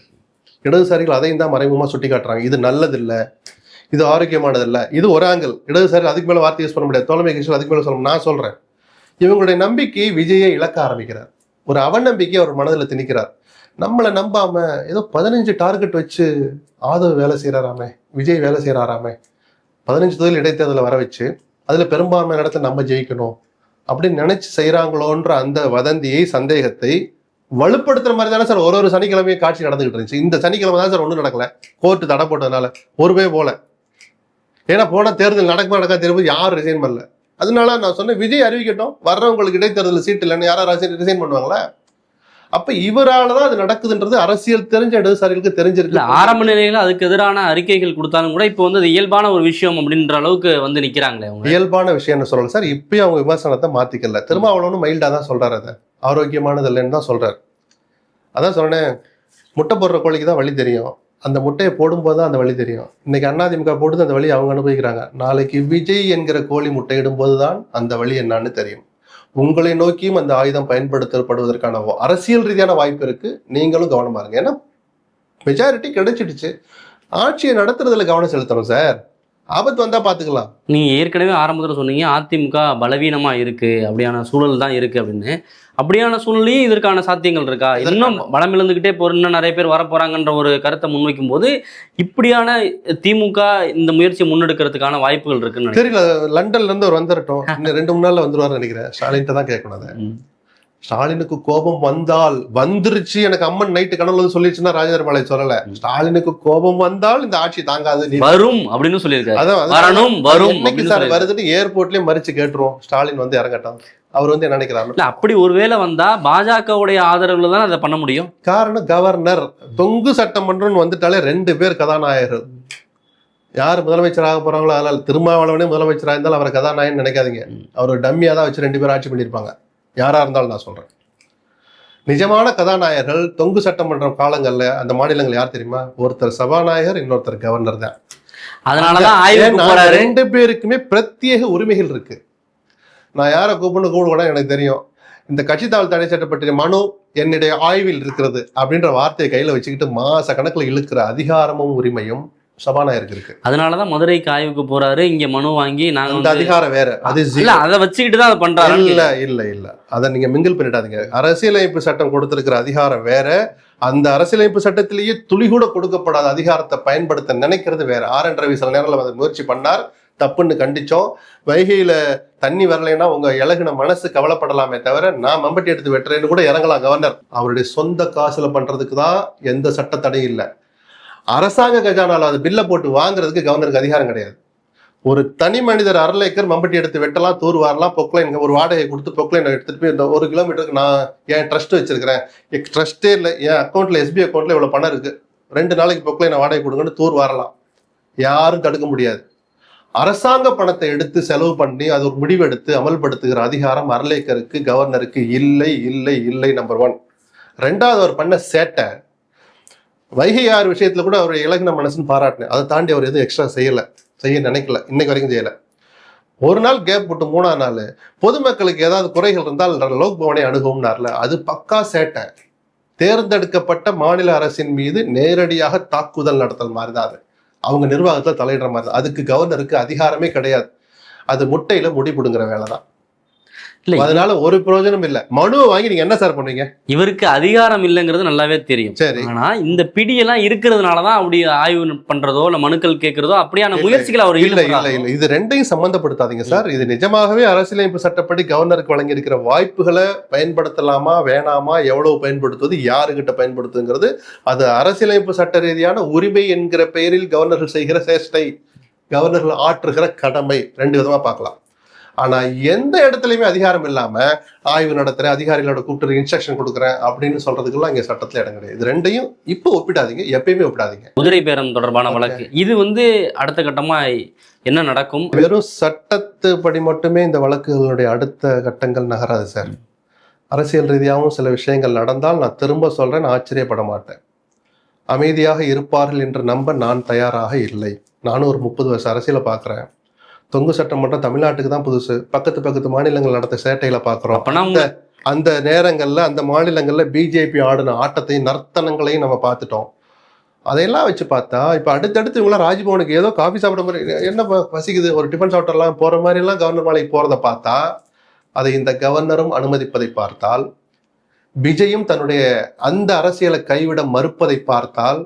இடதுசாரிகள் அதையும் தான் மறைமுகமா சுட்டி காட்டுறாங்க. இது நல்லது இல்ல, இது ஆரோக்கியமானது இல்ல, இது ஒரு ஆங்கிள். இடதுசாரி அதுக்கு மேல வார்த்தை யூஸ் பண்ண முடியாது, தோழமை கட்சிகள் அதுக்கு மேல சொல்லணும். நான் சொல்றேன், இவங்களுடைய நம்பிக்கை விஜயை இழக்க ஆரம்பிக்கிறார். ஒரு அவநம்பிக்கை அவர் மனதில் திணிக்கிறார். நம்மளை நம்பாம ஏதோ 15 டார்கெட் வச்சு ஆதவ் வேலை செய்யறாராமே, விஜய் வேலை செய்யறாராமே, 15 தொகுதியில் இடைத்தேர்தலை வர வச்சு அதுல பெரும்பான்மையான இடத்துல நம்ம ஜெயிக்கணும் அப்படின்னு நினைச்சு செய்யறாங்களோன்ற அந்த வதந்தியை, சந்தேகத்தை வலுப்படுத்துற மாதிரி தானே சார் ஒரு சனிக்கிழமையும் காட்சி நடந்துகிட்டு இருந்துச்சு. இந்த சனிக்கிழமை தான் சார் ஒன்றும் நடக்கல, கோர்ட்டு தடை போட்டதுனால ஒருவே போல. ஏன்னா போன தேர்தல் நடக்கா தெரியும் யாரும் ரிசைன் பண்ணல. அதனால நான் சொன்னேன், விஜய் அறிவிக்கட்டும், வர்றவங்களுக்கு இடைத்தேர்தல் சீட் இல்லைன்னு யாராவது ரிசைன் பண்ணுவாங்களா? அப்ப இவரால தான் அது நடக்குதுன்றது அரசியல் தெரிஞ்ச இடதுசாரிகளுக்கு தெரிஞ்சிருக்கு. ஆரம்ப நிலையில அதுக்கு எதிரான அறிக்கைகள் கொடுத்தாலும் கூட இப்போ வந்து அது இயல்பான ஒரு விஷயம் அப்படின்ற அளவுக்கு வந்து நிக்கிறாங்களே அவங்க. இயல்பான விஷயம்னு சொல்லல சார். இப்பயும் அவங்க விமர்சனத்தை மாத்திக்கல. திருமாவளவனும் மைல்டா தான் சொல்றாரு, அதை ஆரோக்கியமானது இல்லைன்னு தான் சொல்றாரு. அதான் சொன்னேன், முட்டை போடுற கோழிக்கு தான் வழி தெரியும், அந்த முட்டையை போடும்போது தான் அந்த வழி தெரியும். இன்னைக்கு அதிமுக போடுது, அந்த வழி அவங்க அனுபவிக்கிறாங்க. நாளைக்கு விஜய் என்கிற கோழி முட்டையிடும் போதுதான் அந்த வழி என்னன்னு தெரியும். உங்களை நோக்கியும் அந்த ஆயுதம் பயன்படுத்தப்படுவதற்கான அரசியல் ரீதியான வாய்ப்பு இருக்கு. நீங்களும் கவனமா இருங்க. ஏன்னா மெஜாரிட்டி கிடைச்சிடுச்சு, ஆட்சியை நடத்துறதுல கவனம் செலுத்தணும் சார். ஆபத்து வந்தா பாத்துக்கலாம். நீங்க ஏற்கனவே ஆரம்பத்தில் சொன்னீங்க அதிமுக பலவீனமா இருக்கு, அப்படியான சூழல் தான் இருக்கு அப்படின்னு. அப்படியான சூழ்நிலையும் இதற்கான சாத்தியங்கள் இருக்கா? இன்னும் பலம் இழந்துகிட்டே போற இன்னும் நிறைய பேர் வர போறாங்கன்ற ஒரு கருத்தை முன்வைக்கும் போது இப்படியான திமுக இந்த முயற்சியை முன்னெடுக்கிறதுக்கான வாய்ப்புகள் இருக்குன்னு தெரியல. லண்டன்ல இருந்து ஒரு வந்துடட்டும், இன்னும் 2-3 நாள்ல வந்துருவாரு நினைக்கிறேன். ஸ்டாலின்ட்ட தான் கேட்கணும் அதை. ஸ்டாலினுக்கு கோபம் வந்தால் வந்துருச்சு, எனக்கு அம்மன் நைட்டு கனவுல வந்து சொல்லிடுச்சுன்னா ராஜேந்திர பாளை சொல்லல. ஸ்டாலினுக்கு கோபம் வந்தால் இந்த ஆட்சி தாங்காது வரும் அப்படின்னு சொல்லியிருக்காரு. வருதுன்னு ஏர்போர்ட்லயே மறிச்சு கேட்டுருவோம், ஸ்டாலின் வந்து இறங்கட்டும். அவர் வந்து என்ன நினைக்கிறாரு? அப்படி ஒருவேளை வந்தா பாஜகவுடைய ஆதரவுல தான் அதை பண்ண முடியும். காரணம் கவர்னர். தொங்கு சட்டமன்றம் வந்துட்டாலே 2 பேர் கதாநாயகர்கள். யார் முதலமைச்சராக போறாங்களோ, அதனால திருமாவளவனே முதலமைச்சராக இருந்தாலும் அவரை கதாநாயகன் நினைக்காதீங்க. அவர் ஒரு டம்மியா தான் வச்சு 2 பேர் ஆட்சி பண்ணியிருப்பாங்க. யாரா இருந்தாலும் நான் சொல்றேன், நிஜமான கதாநாயகர்கள் தொங்கு சட்டமன்றம் காலங்கள்ல அந்த மாநிலங்கள் யார் தெரியுமா? ஒருத்தர் சபாநாயகர், இன்னொருத்தர் கவர்னர் தான். அதனாலதான் 2 பேருக்குமே பிரத்யேக உரிமைகள் இருக்கு. நான் யாரை கூப்பிட எனக்கு தெரியும். இந்த கட்சி தாவல் தடை சட்டம் பற்றிய மனு என்னுடைய ஆய்வில் இருக்கிறது அப்படின்ற வார்த்தையை கையில வச்சுக்கிட்டு மாச கணக்குல இழுக்கிற அதிகாரமும் உரிமையும் சபாநாயகருக்கு இருக்கு. அதனாலதான் மதுரைக்கு ஆய்வுக்கு போறாரு, இங்க மனு வாங்கி நாங்க அதிகாரம் வேற, அது அதை வச்சுக்கிட்டு தான் அதை பண்றாரு. இல்ல அதை நீங்க மிங்கிள் பண்ணிடாதீங்க. அரசியலமைப்பு சட்டம் கொடுத்திருக்கிற அதிகாரம் வேற, அந்த அரசியலமைப்பு சட்டத்திலேயே துளி கூட கொடுக்கப்படாத அதிகாரத்தை பயன்படுத்த நினைக்கிறது வேற. ஆர்.என். ரவி சில நேரங்களில் அதை முயற்சி பண்ணார், தப்புன்னு கண்டிச்சோம். வைகையில தண்ணி வரலைன்னா உங்க இலகுன மனசு கவலைப்படலாமே தவிர நான் மம்பட்டி எடுத்து வெட்டுறேன்னு கூட இறங்கலாம் கவர்னர். அவருடைய சொந்த காசுல பண்றதுக்கு தான் எந்த சட்ட தடையும் இல்லை. அரசாங்க கஜானால அது பில்லை போட்டு வாங்குறதுக்கு கவர்னருக்கு அதிகாரம் கிடையாது. ஒரு தனி மனிதர் 1/2 ஏக்கர் மம்பட்டி எடுத்து வெட்டலாம், தூர் வாரலாம், பொக்லைன் ஒரு வாடகை கொடுத்து பொக்லைன் எடுத்துட்டு போய் இந்த 1 கிலோமீட்டருக்கு நான் என் ட்ரஸ்ட் வச்சிருக்கிறேன், ட்ரஸ்டே இல்லை, என் அக்கௌண்ட்ல SBI அக்கௌண்ட்ல இவ்வளவு பணம் இருக்கு, 2 நாளைக்கு பொக்லைனை வாடகை கொடுங்கன்னு தூர் வாரலாம். யாரும் தடுக்க முடியாது. அரசாங்க பணத்தை எடுத்து செலவு பண்ணி அது ஒரு முடிவெடுத்து அமல்படுத்துகிற அதிகாரம் 1/2 ஏக்கருக்கு கவர்னருக்கு இல்லை இல்லை இல்லை. நம்பர் 1. 2வது, அவர் பண்ண சேட்டை வைகை ஆறு விஷயத்துல கூட அவர் இலகுன மனசுன்னு பாராட்டினேன். அதை தாண்டி அவர் எதுவும் எக்ஸ்ட்ரா செய்ய நினைக்கல, இன்னைக்கு வரைக்கும் செய்யல. ஒரு நாள் கேப் போட்டு 3ஆம் நாள் பொதுமக்களுக்கு ஏதாவது குறைகள் இருந்தால் லோக் பவனை அணுகும்னார்ல, அது பக்கா சேட்டை. தேர்ந்தெடுக்கப்பட்ட மாநில அரசின் மீது நேரடியாக தாக்குதல் நடத்தல் மாதிரிதான் அது. அவங்க நிர்வாகத்துல தலையிடுற மாதிரி தான். அதுக்கு கவர்னருக்கு அதிகாரமே கிடையாது. அது முட்டையில முடி பிடுங்குற வேலை தான். அதனால ஒரு பிரயோஜனம் இல்ல. மனுவை வாங்கி நீங்க என்ன சார் பண்ணுவீங்க? இவருக்கு அதிகாரம் இல்லைங்கிறது நல்லாவே தெரியும். சரி, ஆனா இந்த பிடியெல்லாம் இருக்கிறதுனாலதான் அப்படி ஆய்வு பண்றதோ இல்ல மனுக்கள் கேட்கறதோ அப்படியான முயற்சிகள் அவர் இல்ல இல்ல இல்ல. இது 2ஐயும் சம்பந்தப்படுத்தாதீங்க சார். இது நிஜமாகவே அரசியலமைப்பு சட்டப்படி கவர்னருக்கு வழங்கி இருக்கிற வாய்ப்புகளை பயன்படுத்தலாமா வேணாமா, எவ்வளவு பயன்படுத்துவது, யாருகிட்ட பயன்படுத்துங்கிறது அது அரசியலமைப்பு சட்ட ரீதியான உரிமை என்கிற பெயரில் கவர்னர்கள் செய்கிற சேஷ்டை, கவர்னர்கள் ஆற்றுகிற கடமை. 2 விதமா பார்க்கலாம். ஆனா எந்த இடத்துலயுமே அதிகாரம் இல்லாம ஆய்வு நடத்துறேன், அதிகாரிகளோட கூப்பிட்டு இன்ஸ்ட்ரக்ஷன் கொடுக்குறேன் அப்படின்னு சொல்றதுக்கெல்லாம் இங்க சட்டத்துல இடம் கிடையாது. இது 2ஐயும் இப்போ ஒப்பிடாதீங்க, எப்பயுமே ஒப்பிடாதீங்க. குதிரை பேரம் தொடர்பான வழக்கு இது அடுத்த கட்டமா என்ன நடக்கும்? வெறும் சட்டத்துப்படி மட்டுமே இந்த வழக்குகளுடைய அடுத்த கட்டங்கள் நகராது சார். அரசியல் ரீதியாகவும் சில விஷயங்கள் நடந்தால் நான் திரும்ப சொல்றேன், நான் ஆச்சரியப்பட மாட்டேன். அமைதியாக இருப்பார்கள் என்று நம்ப நான் தயாராக இல்லை. நானும் ஒரு 30 வருஷம் அரசியலை பார்க்குறேன். தொங்கு சட்டமன்றம் தமிழ்நாட்டுக்கு தான் புதுசு. பக்கத்து மாநிலங்கள் நடத்த சேட்டையில பாக்குறோம். அந்த நேரங்கள்ல அந்த மாநிலங்கள்ல பிஜேபி ஆடின ஆட்டத்தையும் நர்த்தனங்களையும் நம்ம பார்த்துட்டோம். அதையெல்லாம் வச்சு பார்த்தா இப்ப அடுத்தடுத்து இவங்களாம் ராஜ்பவனுக்கு ஏதோ காஃபி சாப்பிட மாதிரி, என்ன பசிக்குது ஒரு டிஃபன் சாப்பிடலாம் போற மாதிரி எல்லாம் கவர்னர் மாளிகைக்கு போறதை பார்த்தா, அதை இந்த கவர்னரும் அனுமதிப்பதை பார்த்தால், விஜயும் தன்னுடைய அந்த அரசியலை கைவிட மறுப்பதை பார்த்தால்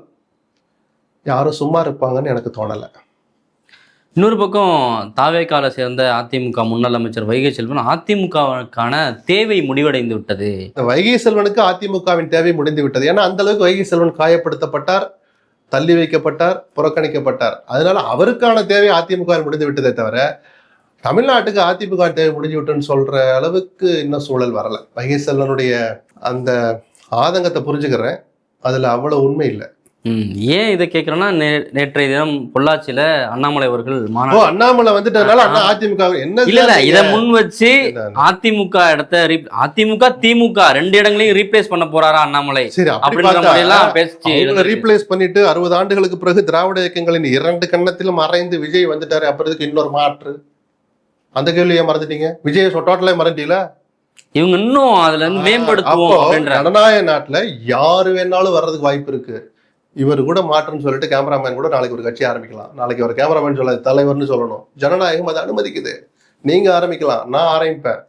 யாரும் சும்மா இருப்பாங்கன்னு எனக்கு தோணலை. இன்னொரு பக்கம் தாவேக்கால சேர்ந்த அதிமுக முன்னாள் அமைச்சர் வைகை செல்வன் அதிமுகவுக்கான தேவை முடிவடைந்து விட்டது. இந்த வைகை செல்வனுக்கு அதிமுகவின் தேவை முடிந்து விட்டது. ஏன்னா அந்த அளவுக்கு வைகை செல்வன் காயப்படுத்தப்பட்டார், தள்ளி வைக்கப்பட்டார், புறக்கணிக்கப்பட்டார். அதனால அவருக்கான தேவை அதிமுக முடிந்து விட்டதே தவிர தமிழ்நாட்டுக்கு அதிமுக தேவை முடிஞ்சு விட்டுன்னு சொல்ற அளவுக்கு இன்னும் சூழல் வரல. வைகை செல்வனுடைய அந்த ஆதங்கத்தை புரிஞ்சுக்கிறேன், அதுல அவ்வளவு உண்மை இல்லை. ஏன் இதை கேட்கிறேன்னா, நேற்றைய தினம் பொள்ளாச்சியில அண்ணாமலை அவர்கள் அண்ணாமலை வந்துட்டதுனால அதிமுக என்ன இல்ல இதை முன் வச்சு அதிமுக இடத்த அதிமுக திமுக 2 இடங்களையும் ரீப்ளேஸ் பண்ண போறாரா அண்ணாமலை? சரி, அப்படின்ற மாதிரி எல்லாம் பேசி ரீப்ளேஸ் பண்ணிட்டு 60 ஆண்டுகளுக்கு பிறகு திராவிட இயக்கங்களின் 2 கண்ணத்திலும் மறைந்து விஜய் வந்துட்டாரு. அப்புறத்துக்கு இன்னொரு மாற்று, அந்த கேள்வியை மறந்துட்டீங்க. விஜய் டோட்டலே மறந்துட்டீங்களா? இவங்க இன்னும் அதுல இருந்து மேம்படுத்துவோம். ஜனநாயக நாட்டுல யாரு வேணாலும் வர்றதுக்கு வாய்ப்பு இருக்கு. இவர் கூட மாற்றுன்னு சொல்லிட்டு கேமராமேன் கூட நாளைக்கு ஒரு கட்சி ஆரம்பிக்கலாம். நாளைக்கு ஒரு கேமராமேன் சொல்ல தலைவர்னு சொல்லணும். ஜனநாயகம் அதை அனுமதிக்குது. நீங்க ஆரம்பிக்கலாம், நான் ஆரம்பிப்பேன்.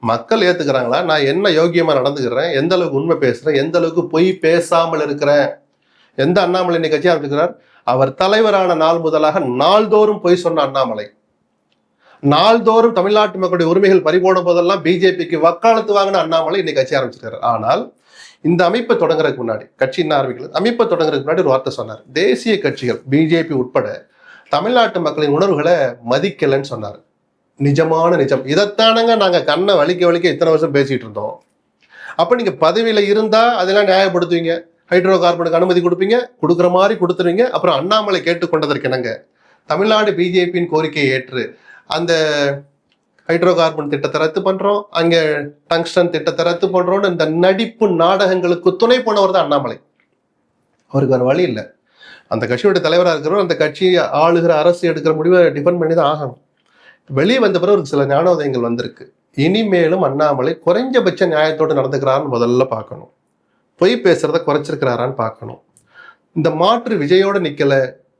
மக்கள் ஏத்துக்கிறாங்களா? நான் என்ன யோக்கியமா நடந்துக்கிறேன், எந்த அளவுக்கு உண்மை பேசுறேன், எந்த அளவுக்கு பொய் பேசாமல் இருக்கிறேன். எந்த அண்ணாமலை இன்னைக்கு கட்சி ஆரம்பிக்கிறார்? அவர் தலைவரான நாள் முதலாக நாள்தோறும் பொய் சொன்ன அண்ணாமலை, நாள்தோறும் தமிழ்நாட்டு மக்களுடைய உரிமைகள் பறிபோன போதெல்லாம் பிஜேபிக்கு வக்காலத்து வாங்கின அண்ணாமலை இன்னைக்கு கட்சி ஆரம்பிச்சிருக்காரு. ஆனால் இந்த அமைப்பை தொடங்குறதுக்கு முன்னாடி, கட்சி இன்னும் ஆரம்பிக்கல, அமைப்பை தொடங்குறதுக்கு முன்னாடி ஒரு வார்த்தை சொன்னார். தேசிய கட்சிகள் பிஜேபி உட்பட தமிழ்நாட்டு மக்களின் உணர்வுகளை மதிக்கலைன்னு சொன்னார். நிஜமான நிஜம். இதைத்தானங்க நாங்க கண்ணை வலிக்க இத்தனை வருஷம் பேசிட்டு இருந்தோம். அப்ப நீங்க பதவியில இருந்தா அதெல்லாம் நியாயப்படுத்துவீங்க, ஹைட்ரோ கார்பனுக்கு அனுமதி கொடுப்பீங்க, கொடுக்குற மாதிரி கொடுத்துருவீங்க. அப்புறம் அண்ணாமலை கேட்டுக்கொண்டதற்கு என்னங்க, தமிழ்நாடு பிஜேபியின் கோரிக்கையை ஏற்று அந்த ஹைட்ரோ கார்பன் திட்டத்தை ரத்து பண்றோம், அங்க டங்ஸ்டன் திட்டத்தை ரத்து பண்றோம்னு இந்த நடிப்பு நாடகங்களுக்கு துணை போனவர் தான் அண்ணாமலை. அவருக்கு வேற வழி இல்லை. அந்த கட்சியோட தலைவராக இருக்கிறவர் அந்த கட்சி ஆளுகிற அரசு எடுக்கிற முடிவை டிபெண்ட் பண்ணி தான் ஆகணும். வெளியே வந்த பிறகு ஒரு சில ஞானோதயங்கள் வந்திருக்கு. இனிமேலும் அண்ணாமலை குறைஞ்சபட்ச நியாயத்தோடு நடந்துக்கிறான்னு முதல்ல பார்க்கணும். பொய் பேசுறத குறைச்சிருக்கிறாரான்னு பார்க்கணும். இந்த மாற்று விஜயோட நிக்கல,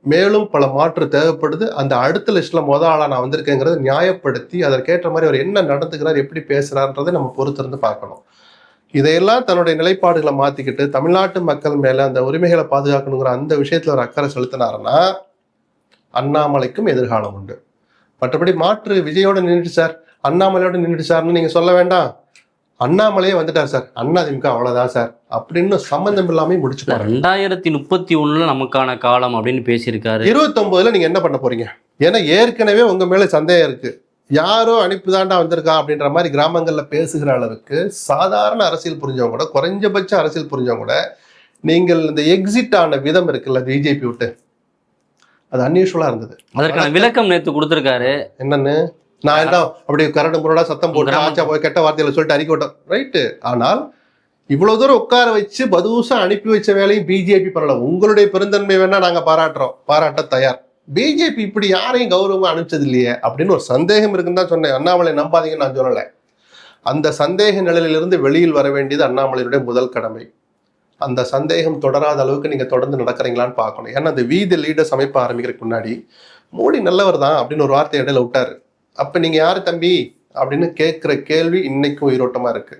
மேலும் பல மாற்று தேவைப்படுது. அந்த அடுத்த லிஸ்ட்ல ஆளா நான் வந்திருக்கேங்கிறத நியாயப்படுத்தி அதற்கேற்ற மாதிரி அவர் என்ன நடந்துக்கிறார், எப்படி பேசுறாருன்றதை நம்ம பொறுத்திருந்து பார்க்கணும். இதையெல்லாம் தன்னுடைய நிலைப்பாடுகளை மாத்திக்கிட்டு தமிழ்நாட்டு மக்கள் மேல அந்த உரிமைகளை பாதுகாக்கணுங்கிற அந்த விஷயத்துல ஒரு அக்கறை செலுத்தினாருன்னா அண்ணாமலைக்கும் எதிர்காலம் உண்டு. மற்றபடி மாற்று விஜயோட நின்றுட்டு சார், அண்ணாமலையோட நின்றுட்டு சார்னு நீங்க சொல்ல வேண்டாம். அண்ணாமலையே வந்துட்டார் சார், அதிமுக அவ்வளவுதான் சார் அப்படின்னு சம்பந்தம் இல்லாம முடிச்சு 2031 நமக்கான காலம் அப்படின்னு பேசியிருக்காரு. 29ல நீங்க என்ன பண்ண போறீங்க? ஏன்னா ஏற்கனவே உங்க மேல சந்தேகம் இருக்கு. யாரோ அனுப்பிதாண்டா வந்திருக்கா அப்படின்ற மாதிரி கிராமங்கள்ல பேசுகிற அளவுக்கு சாதாரண அரசியல் புரிஞ்சவங்க கூட, குறைஞ்சபட்ச அரசியல் புரிஞ்சவங்க கூட, நீங்கள் இந்த எக்ஸிட் ஆன விதம் இருக்குல்ல பிஜேபி விட்டு, அது அன்யூஷுவலா இருந்தது. அதற்கான விளக்கம் நேற்று கொடுத்திருக்காரு. என்னன்னு, நான் என்ன அப்படி கரடு முரடா சத்தம் போட்டு ஆச்சா போய் கெட்ட வார்த்தையில சொல்லிட்டு அறிக்கை விட்டோம், ரைட்டு. ஆனால் இவ்வளவு தூரம் உட்கார வச்சு பதுசா அனுப்பி வச்ச வேலையும் பிஜேபி பண்ணல. உங்களுடைய பெருந்தன்மை வேணா நாங்க பாராட்ட தயார். பிஜேபி இப்படி யாரையும் கௌரவமா அனுப்பிச்சது இல்லையே அப்படின்னு ஒரு சந்தேகம் இருக்குன்னு தான் சொன்னேன். அண்ணாமலை நம்பாதீங்கன்னு நான் சொல்லலை. அந்த சந்தேக நிழலிலிருந்து வெளியில் வர வேண்டியது அண்ணாமலையுடைய முதல் கடமை. அந்த சந்தேகம் தொடராத அளவுக்கு நீங்க தொடர்ந்து நடக்கிறீங்களான்னு பார்க்கணும். ஏன்னா அந்த வி தி லீடர்ஸ் அமைப்பு ஆரம்பிக்கிறதுக்கு முன்னாடி மோடி நல்லவர் தான் அப்படின்னு ஒரு வார்த்தை இடையில விட்டாரு. அப்ப நீங்க யாரு தம்பி அப்படின்னு கேட்கிற கேள்வி இன்னைக்கும் உயிரோட்டமா இருக்கு.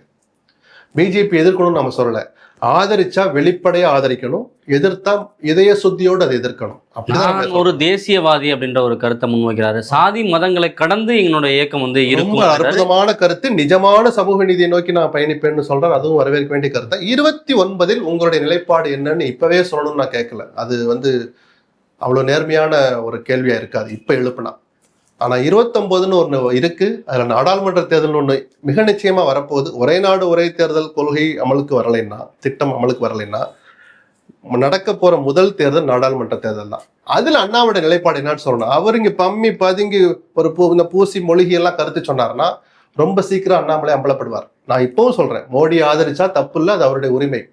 பிஜேபி எதிர்க்கணும்னு நம்ம சொல்லல, ஆதரிச்சா வெளிப்படையா ஆதரிக்கணும், எதிர்த்தா இதய சுத்தியோடு அதை எதிர்க்கணும். அப்படிதான் ஒரு தேசியவாதி அப்படின்ற ஒரு கருத்தை முன்வைக்கிறாரு. சாதி மதங்களை கடந்து எங்களுடைய இயக்கம் வந்து ரொம்ப அற்புதமான கருத்து. நிஜமான சமூக நீதியை நோக்கி நான் பயணிப்பேன்னு சொல்றேன். அதுவும் வரவேற்க வேண்டிய கருத்து. 29 உங்களுடைய நிலைப்பாடு என்னன்னு இப்பவே சொல்லணும்னு நான் கேட்கல. அது வந்து அவ்வளவு நேர்மையான ஒரு கேள்வியா இருக்காது இப்ப எழுப்புனா. ஆனா 29ன்னு ஒண்ணு இருக்கு. அதுல நாடாளுமன்ற தேர்தல் ஒண்ணு மிக நிச்சயமா வரப்போகுது. ஒரே நாடு ஒரே தேர்தல் கொள்கை அமலுக்கு வரலைன்னா, திட்டம் அமலுக்கு வரலைன்னா, நடக்க போற முதல் தேர்தல் நாடாளுமன்ற தேர்தல் தான். அதுல அண்ணாவோட நிலைப்பாடு என்னன்னு சொல்லணும். அவர் இங்க பம்மி பதுங்கி ஒரு இந்த பூசி மொழிகை எல்லாம் கருத்து சொன்னாருன்னா ரொம்ப சீக்கிரம் அண்ணாமலை அம்பலப்படுவார். நான் இப்பவும் சொல்றேன், மோடி ஆதரிச்சா தப்பு இல்லை, அது அவருடைய உரிமை.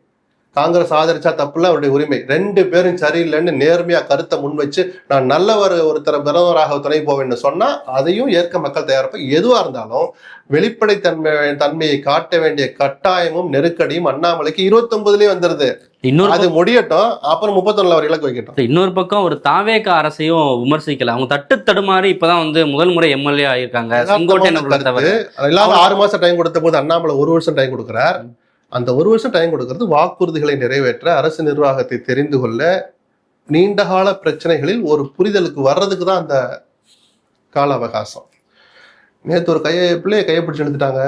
காங்கிரஸ் ஆதரிச்சா தப்புல அவருடைய உரிமை. 2 பேரும் சரியில்லைன்னு நேர்மையா கருத்தை முன் வச்சு நான் நல்லவர் ஒருத்தர பிரதமராக துணை போவேன்னு சொன்னா அதையும் ஏற்க மக்கள் தயாரிப்ப. எதுவா இருந்தாலும் வெளிப்படை தன்மையை காட்ட வேண்டிய கட்டாயமும் நெருக்கடியும் அண்ணாமலைக்கு 29லயே வந்துருது. அது முடியட்டும், அப்புறம் 31ல அவர் இலக்கு வைக்கட்டும். இன்னொரு பக்கம் ஒரு தாவேக அரசையும் விமர்சிக்கல. அவங்க தடுமாறி இப்பதான் வந்து முதல் முறை எம்எல்ஏ ஆயிருக்காங்க. 6 மாசம் டைம் கொடுத்த போது அண்ணாமலை 1 வருஷம் டைம் கொடுக்கிறார். அந்த 1 வருஷம் டைம் கொடுக்கறது வாக்குறுதிகளை நிறைவேற்ற, அரசு நிர்வாகத்தை தெரிந்து கொள்ள, நீண்டகால பிரச்சனைகளில் ஒரு புரிதலுக்கு வர்றதுக்கு தான் அந்த கால அவகாசம். நேற்று ஒரு பிள்ளைய கையை பிடிச்சி எடுத்துட்டாங்க.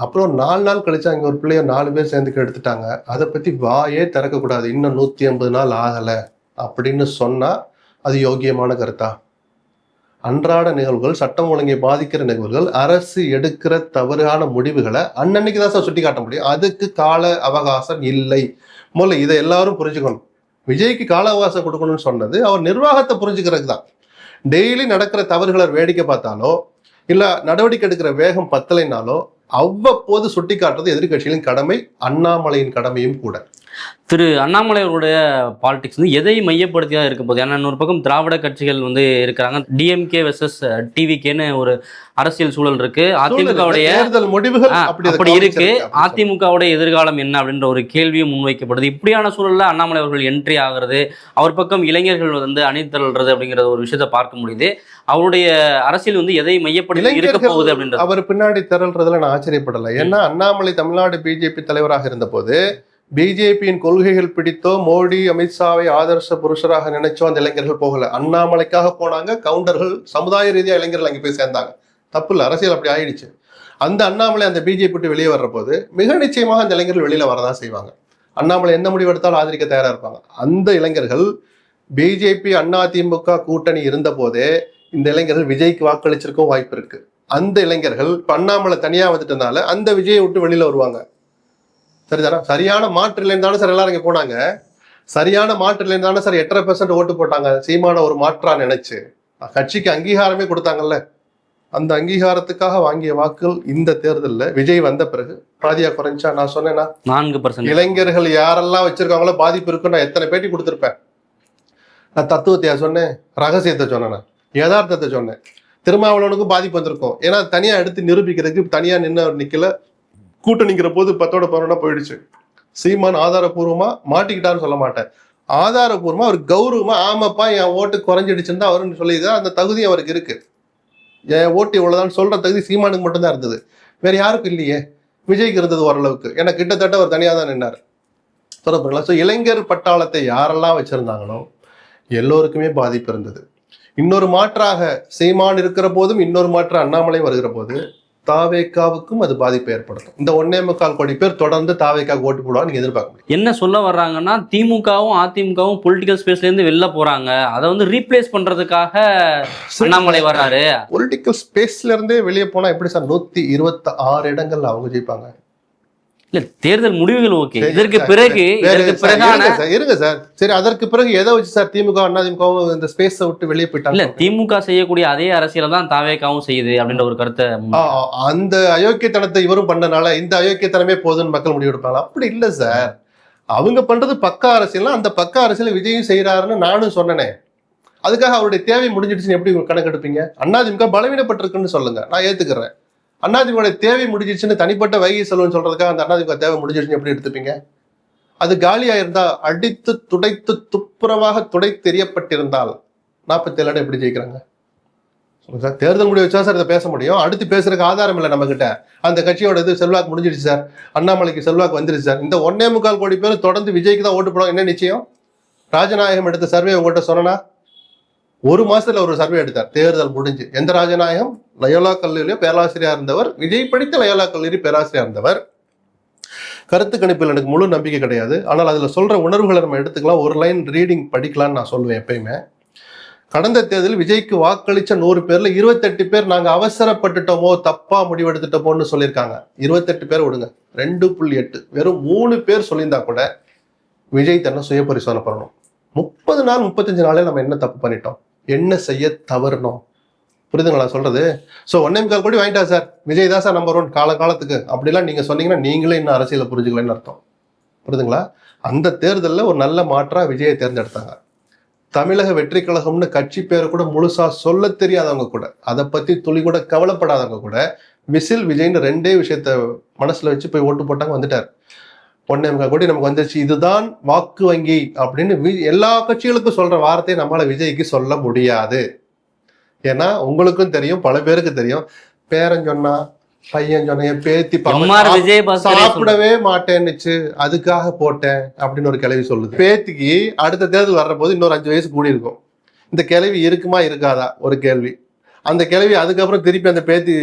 அப்புறம் 4 நாள் கழிச்சு அங்கே ஒரு பிள்ளைய 4 பேர் சேர்ந்துக்க எடுத்துட்டாங்க. அதை பற்றி வாயே திறக்கக்கூடாது, இன்னும் 180 நாள் ஆகலை அப்படின்னு சொன்னால் அது யோக்கியமான கருத்தா? அன்றாட நிகழ்வுகள், சட்டம் ஒழுங்கை பாதிக்கிற நிகழ்வுகள், அரசு எடுக்கிற தவறான முடிவுகளை அன்னன்னைக்கு தான் சார் சுட்டி காட்ட முடியும். அதுக்கு கால அவகாசம் இல்லை. முதல்ல இதை எல்லாரும் புரிஞ்சுக்கணும். விஜய்க்கு கால அவகாசம் கொடுக்கணும்னு சொன்னது அவர் நிர்வாகத்தை புரிஞ்சுக்கிறதுக்கு தான். டெய்லி நடக்கிற தவறுகளை வேடிக்கை பார்த்தாலோ இல்லை நடவடிக்கை எடுக்கிற வேகம் பத்தலைனாலோ அவ்வப்போது சுட்டி காட்டுறது எதிர்கட்சிகளின் கடமை, அண்ணாமலையின் கடமையும் கூட. திரு அண்ணாமலை அவருடைய பாலிடிக்ஸ் வந்து எதை மையப்படுத்தி தான் இருக்க போகுது? ஏன்னா இன்னொரு பக்கம் திராவிட கட்சிகள் வந்து இருக்கிறாங்க, டிஎம்கே வெர்சஸ் டிவிகேன்னு ஒரு அரசியல் சூழல் இருக்கு. அதிமுகவுடைய தேர்தல் முடிவுகள் அப்படி இருக்கு. அதிமுகவுடைய எதிர்காலம் என்ன அப்படின்ற ஒரு கேள்வியும் முன்வைக்கப்படுது. இப்படியான சூழல்ல அண்ணாமலை அவர்கள் என்ட்ரி ஆகிறது, அவர் பக்கம் இளைஞர்கள் வந்து அணிதிரள்றது அப்படிங்கிற ஒரு விஷயத்தை பார்க்க முடியுது. அவருடைய அரசியல் வந்து எதை மையப்படுத்தி இருக்க போகுது அப்படின்றது. அவர் பின்னாடி திரள்றதுல நான் ஆச்சரியப்படலை. ஏன்னா அண்ணாமலை தமிழ்நாடு பிஜேபி தலைவராக இருந்த போது பிஜேபியின் கொள்கைகள் பிடித்தோ மோடி அமித்ஷாவை ஆதர்ச புருஷராக நினைச்சோ அந்த இளைஞர்கள் போகல. அண்ணாமலைக்காக போனாங்க. கவுண்டர்கள் சமுதாய ரீதியா இளைஞர்கள் அங்கே போய் சேர்ந்தாங்க. தப்பு இல்லை, அரசியல் அப்படி ஆயிடுச்சு. அந்த அண்ணாமலை அந்த பிஜேபி விட்டு வெளியே வர்ற போது மிக நிச்சயமாக அந்த இளைஞர்கள் வெளியில வரதான் செய்வாங்க. அண்ணாமலை எந்த முடிவு எடுத்தாலும் ஆதரிக்க தயாரா இருப்பாங்க. அந்த இளைஞர்கள் பிஜேபி அதிமுக கூட்டணி இருந்த போதே இந்த இளைஞர்கள் விஜய்க்கு வாக்களிச்சிருக்கும் வாய்ப்பு இருக்கு. அந்த இளைஞர்கள் இப்ப அண்ணாமலை தனியா வந்துட்டனால அந்த விஜயை விட்டு வெளியில வருவாங்க. சரிதானா? சரியான மாற்று இல்லைன்னு தானே சார் எல்லாரும் இங்க போனாங்க. சரியான மாற்று இல்லைன்னு தானே சார் 8.5% ஓட்டு போட்டாங்க. சீமான ஒரு மாற்றா நினைச்சு கட்சிக்கு அங்கீகாரமே கொடுத்தாங்கல்ல. அந்த அங்கீகாரத்துக்காக வாங்கிய வாக்குகள் இந்த தேர்தலில் விஜய் வந்த பிறகு பாதியா குறைஞ்சா? நான் சொன்னேன்னா 4%. இளைஞர்கள் யாரெல்லாம் வச்சிருக்காங்களோ பாதிப்பு இருக்குன்னு நான் எத்தனை பேட்டி கொடுத்துருப்பேன். நான் தத்துவத்தையா சொன்னேன், ரகசியத்தை சொன்னேன், யதார்த்தத்தை சொன்னேன். திருமாவளவனுக்கும் பாதிப்பு வந்திருக்கும். ஏன்னா தனியா எடுத்து நிரூபிக்கிறதுக்கு தனியா நிக்கல, கூட்டணிங்கிற போது 10-11 போயிடுச்சு. சீமான் ஆதாரபூர்வமா மாட்டிக்கிட்டாருன்னு சொல்ல மாட்டேன், ஆதாரபூர்வமா அவர் கௌரவமா ஆமாப்பா என் ஓட்டு குறைஞ்சிடுச்சுன்னு தான் அவருன்னு சொல்லிதான் அந்த தகுதி அவருக்கு இருக்கு. என் ஓட்டு இவ்வளவுதான் சொல்ற தகுதி சீமானுக்கு மட்டும்தான் இருந்தது, வேற யாருக்கும் இல்லையே. விஜய்க்கு இருந்தது ஓரளவுக்கு. ஏன்னா கிட்டத்தட்ட அவர் தனியாக தான் நின்னார். சொல்லப்படுங்களா? ஸோ இளைஞர் பட்டாளத்தை யாரெல்லாம் வச்சிருந்தாங்களோ எல்லோருக்குமே பாதிப்பு இருந்தது. இன்னொரு மாற்றாக சீமான் இருக்கிற போதும் இன்னொரு மாற்று அண்ணாமலை வருகிற போது தாவேக்காவுக்கும் அது பாதிப்பு ஏற்படுத்தும். இந்த 1.25 கோடி பேர் தொடர்ந்து தாவேக்காவுக்கு ஓட்டு போடுவாங்க நீங்க எதிர்பார்க்க முடியும். என்ன சொல்ல வர்றாங்கன்னா, திமுகவும் அதிமுகவும் பொலிட்டிக்கல் ஸ்பேஸ்ல இருந்து வெளில போறாங்க, அதை வந்து ரீப்ளேஸ் பண்றதுக்காக அண்ணாமலை வர்றாரு. பொலிட்டிக்கல் ஸ்பேஸ்ல இருந்தே வெளியே போனா எப்படி சார் 126 இடங்கள்ல அவங்க ஜெயிப்பாங்க? இல்ல, தேர்தல் முடிவுகள் ஓகே. இதற்கு பிறகு இருங்க சார். சரி, அதற்கு பிறகு எதை வச்சு சார் திமுக அதிமுகவும் இந்த ஸ்பேஸை விட்டு வெளியே போயிட்டாங்க? இல்ல, திமுக செய்யக்கூடிய அதே அரசியலை தான் தாவேக்காவும் செய்யுது அப்படின்ற ஒரு கருத்தை. அந்த அயோக்கியத்தனத்தை இவரும் பண்ணனால இந்த அயோக்கியத்தனமே போதுன்னு மக்கள் முடிவு எடுப்பாங்க. அப்படி இல்லை சார். அவங்க பண்றது பக்கா அரசியல். அந்த பக்கா அரசியல் விஜயும் செய்யறாருன்னு நானும் சொன்னேனே. அதுக்காக அவருடைய தேவை முடிஞ்சிடுச்சுன்னு எப்படி கணக்கெடுப்பீங்க? அதிமுக பலவீனப்பட்டிருக்குன்னு சொல்லுங்க, நான் ஏத்துக்கிறேன். அதிமுக தேவை முடிஞ்சிடுச்சுன்னு தனிப்பட்ட வைகை செல்வன் சொல்றதுக்காக அந்த அதிமுக தேவை முடிஞ்சிடுச்சுன்னு எப்படி எடுத்துப்பீங்க? அது காலியா இருந்தா, அடித்து துடைத்து துப்புரவாக தெரியப்பட்டிருந்தால் 47 இடம் எப்படி ஜெயிக்கிறாங்க? சார், தேர்தல் முடிவு வச்சா சார் இதை பேச முடியும். அடுத்து பேசுறதுக்கு ஆதாரம் இல்லை நம்ம கிட்ட. அந்த கட்சியோட இது செல்வாக்கு முடிஞ்சிடுச்சு சார், அண்ணாமலைக்கு செல்வாக்கு வந்துருச்சு சார். இந்த 1.25 கோடி பேர் தொடர்ந்து விஜய்க்கு தான் ஓட்டு போடுவாங்க என்ன நிச்சயம்? ராஜநாயகம் எடுத்த சர்வே உங்கள்கிட்ட சொன்னா, ஒரு மாசத்துல ஒரு சர்வே எடுத்தார் தேர்தல் முடிஞ்சு. எந்த ராஜநாயகம்? லயோலா கல்லூரியில பேராசிரியா இருந்தவர், விஜய் படித்த லயோலா கல்லூரி பேராசிரியா இருந்தவர். கருத்து கணிப்பில் எனக்கு முழு நம்பிக்கை கிடையாது, ஆனால் அதுல சொல்ற உணர்வுகளை நம்ம எடுத்துக்கலாம். ஒரு லைன் ரீடிங் படிக்கலாம்னு நான் சொல்லுவேன் எப்பயுமே. கடந்த தேர்தலில் விஜய்க்கு வாக்களிச்ச 100 பேர்ல 28 பேர் நாங்க அவசரப்பட்டுட்டோமோ, தப்பா முடிவெடுத்துட்டோமோன்னு சொல்லியிருக்காங்க. 28 பேர் விடுங்க, 2.8, வெறும் 3 பேர் சொல்லியிருந்தா கூட விஜய் தன்னை சுய பரிசோதனை பண்ணணும். 30 நாள் 35 நாளே நம்ம என்ன தப்பு பண்ணிட்டோம், என்ன செய்ய தவறணும்? புரியுதுங்களா சொல்றது? ஸோ 1.25 கோடி வாங்கிட்டா சார், விஜய் தான் சார் நம்பர் 1 காலத்துக்கு அப்படிலாம் நீங்க சொன்னீங்கன்னா நீங்களே இன்னும் அரசியலை புரிஞ்சுக்கலன்னு அர்த்தம். புரியுதுங்களா? அந்த தேர்தலில் ஒரு நல்ல மாற்றா விஜயை தேர்ந்தெடுத்தாங்க. தமிழக வெற்றி கழகம்னு கட்சி பேரை கூட முழுசா சொல்ல தெரியாதவங்க கூட, அதை பத்தி துளி கூட கவலைப்படாதவங்க கூட விசில் விஜய்னு 2 விஷயத்த மனசுல வச்சு போய் ஓட்டு போட்டாங்க, வந்துட்டார். 1.25 கோடி நமக்கு வந்துருச்சு, இதுதான் வாக்கு வங்கி அப்படின்னு எல்லா கட்சிகளுக்கும் சொல்ற வார்த்தையை நம்மளால விஜய்க்கு சொல்ல முடியாது. ஏன்னா உங்களுக்கும் தெரியும், பல பேருக்கு தெரியும். பேரன் சொன்னா, பையன் சொன்ன, என் பேத்தி சாப்பிடவே மாட்டேன்னுச்சு அதுக்காக போட்டேன் அப்படின்னு ஒரு கிளவி சொல்லுது. பேத்திக்கு அடுத்த தேர்தல் வர்ற போது இன்னொரு 5 வயசு கூடி இருக்கும். இந்த கிளவி இருக்குமா இருக்காதா ஒரு கேள்வி. அந்த கிழவி அதுக்கப்புறம் திருப்பி அந்த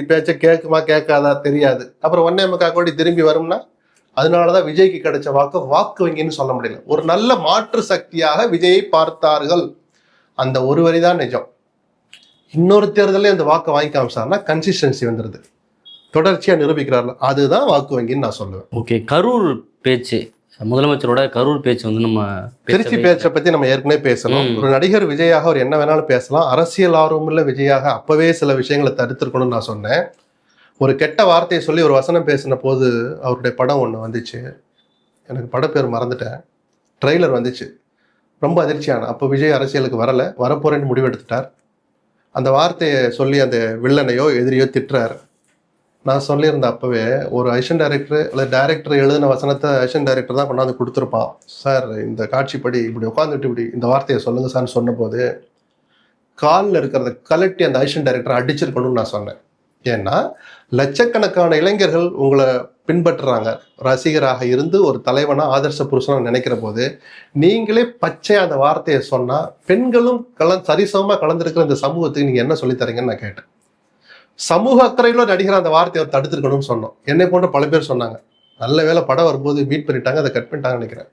பேச்சை கேட்குமா கேட்காதா தெரியாது. அப்புறம் 1.25 கோடி திரும்பி வரும்னா அதனாலதான் விஜய்க்கு கிடைச்ச வாக்கு வங்கின்னு சொல்ல முடியல. ஒரு நல்ல மாற்று சக்தியாக விஜயை பார்த்தார்கள். அந்த ஒரு வரிதான் நிஜம். இன்னொரு தேர்தலே அந்த வாக்கை வாங்கி காமிச்சாருன்னா கன்சிஸ்டன்சி வந்துருது, தொடர்ச்சியா நிரூபிக்கிறார்கள். அதுதான் வாக்கு வங்கின்னு நான் சொல்லுவேன். ஓகே, கரூர் பேச்சு, முதலமைச்சரோட கரூர் பேச்சு வந்து நம்ம திருச்சி பேச்சை பத்தி நம்ம ஏற்கனவே பேசணும். ஒரு நடிகர் விஜயாக அவர் என்ன வேணாலும் பேசலாம். அரசியல் ஆர்வமுள்ள விஜயாக அப்பவே சில விஷயங்களை தடுத்திருக்கணும்னு நான் சொன்னேன். ஒரு கெட்ட வார்த்தையை சொல்லி ஒரு வசனம் பேசின போது அவருடைய படம் ஒன்று வந்துச்சு, எனக்கு படப்பேர் மறந்துட்டேன், ட்ரெய்லர் வந்துச்சு, ரொம்ப அதிர்ச்சியான. அப்போ விஜய் அரசியலுக்கு வரப்போறேன்னு முடிவெடுத்துட்டார். அந்த வார்த்தையை சொல்லி அந்த வில்லனையோ எதிரியோ திட்டுறாரு. நான் சொல்லியிருந்தேன் அப்போவே, ஒரு அசிஸ்டன்ட் டைரக்டர் அல்லது டைரக்டர் எழுதின வசனத்தை அசிஸ்டன்ட் டைரக்டர் தான் கொண்டாந்து கொடுத்துருப்பான். சார் இந்த காட்சிப்படி இப்படி உட்காந்துட்டு இப்படி இந்த வார்த்தையை சொல்லுங்க சார்னு சொன்னபோது காலில் இருக்கிறத கலட்டி அந்த அசிஸ்டன்ட் டைரக்டர் அடிச்சிருக்கணும்னு நான் சொன்னேன். ஏன்னா லட்சக்கணக்கான இளைஞர்கள் உங்களை பின்பற்றுறாங்க, ரசிகராக இருந்து ஒரு தலைவனா ஆதர்ச புருஷனா நினைக்கிற போது நீங்களே பச்சையா அந்த வார்த்தையை சொன்னா பெண்களும் சரிசமமா கலந்துருக்கிற இந்த சமூகத்துக்கு நீங்க என்ன சொல்லித்தரீங்கன்னு நான் கேட்டேன். சமூக அக்கறையில நடிகர் அந்த வார்த்தையை தடுத்திருக்கணும்னு சொன்னோம். என்னை போன்ற பல பேர் சொன்னாங்க. நல்ல வேளை படம் வரும்போது மியூட் பண்ணிட்டாங்க, அதை கட் பண்ணிட்டாங்கன்னு நினைக்கிறேன்.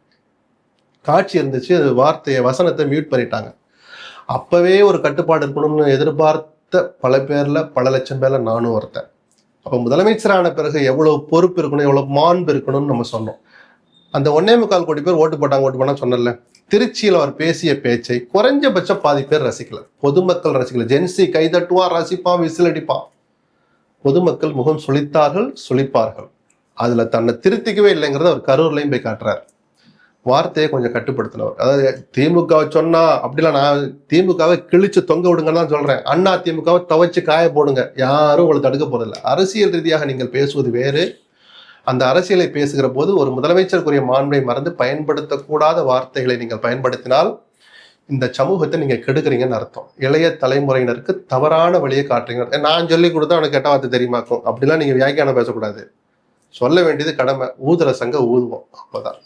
காட்சி இருந்துச்சு, வார்த்தையை வசனத்தை மியூட் பண்ணிட்டாங்க. அப்பவே ஒரு கட்டுப்பாடு இருக்கணும்னு எதிர்பார்த்த பல பேர்ல பல லட்சம் பேர்ல நானும் ஒருத்தன். அப்போ முதலமைச்சரான பிறகு எவ்வளவு பொறுப்பு இருக்கணும், எவ்வளவு மாண்பு இருக்கணும்னு நம்ம சொன்னோம். அந்த 1.25 கோடி பேர் ஓட்டு போட்டாங்க சொன்னல, திருச்சியில் அவர் பேசிய பேச்சை குறைஞ்சபட்சம் பாதி பேர் ரசிக்கல, பொதுமக்கள் ரசிக்கல. ஜென்சி கைதட்டுவான், ரசிப்பான், விசில் அடிப்பான். பொதுமக்கள் முகம் சுளிப்பார்கள். அதுல தன்னை திருத்திக்கவே இல்லைங்கிறத அவர் கரூர்லையும் போய் காட்டுறாரு. வார்த்தையை கொஞ்சம் கட்டுப்படுத்தினவர். அதாவது திமுக சொன்னா அப்படிலாம் நான் திமுகவை கிழிச்சு தொங்க விடுங்கன்னு தான் சொல்றேன். அண்ணா திமுகவை துவைச்சு காய போடுங்க, யாரும் உங்களை தடுக்க போறதில்லை. அரசியல் ரீதியாக நீங்கள் பேசுவது வேறு. அந்த அரசியலை பேசுகிற போது ஒரு முதலமைச்சருக்குரிய மாண்பை மறந்து பயன்படுத்தக்கூடாத வார்த்தைகளை நீங்கள் பயன்படுத்தினால் இந்த சமூகத்தை நீங்க கெடுக்கிறீங்கன்னு அர்த்தம். இளைய தலைமுறையினருக்கு தவறான வழியை காட்டுறீங்க. நான் சொல்லி கொடுத்தா அவனுக்கு கெட்ட வார்த்தை தெரியுமாக்கும், அப்படிலாம் நீங்க வியாக்கியானம் பேசக்கூடாது. சொல்ல வேண்டியது கடமை. ஊதுற சங்க ஊதுவோம், அப்போதான்.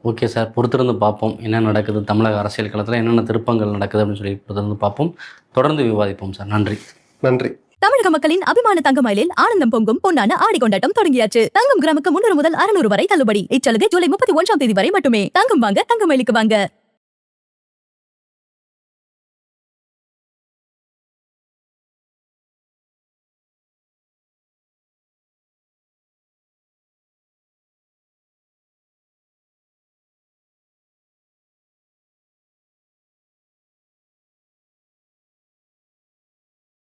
ஓகே சார், பொறுத்திருந்து பார்ப்போம் என்ன நடக்குது தமிழக அரசியல் களத்தில், என்னென்ன திருப்பங்கள் நடக்குது அப்படின்னு சொல்லி பொறுத்திருந்து பார்ப்போம். தொடர்ந்து விவாதிப்போம் சார். நன்றி. நன்றி. தமிழக மக்களின் அபிமான தங்கமயிலில் ஆனந்தம் பொங்கும் பொன்னான ஆடி கொண்டாட்டம் தொடங்கியாச்சு. தங்கம் கிராமுக்கு 300 முதல் 600 வரை தள்ளுபடி. இச்சலுகை ஜூலை 31 வரை மட்டுமே. தங்கம் வாங்க, தங்கமயிலுக்கு வாங்க.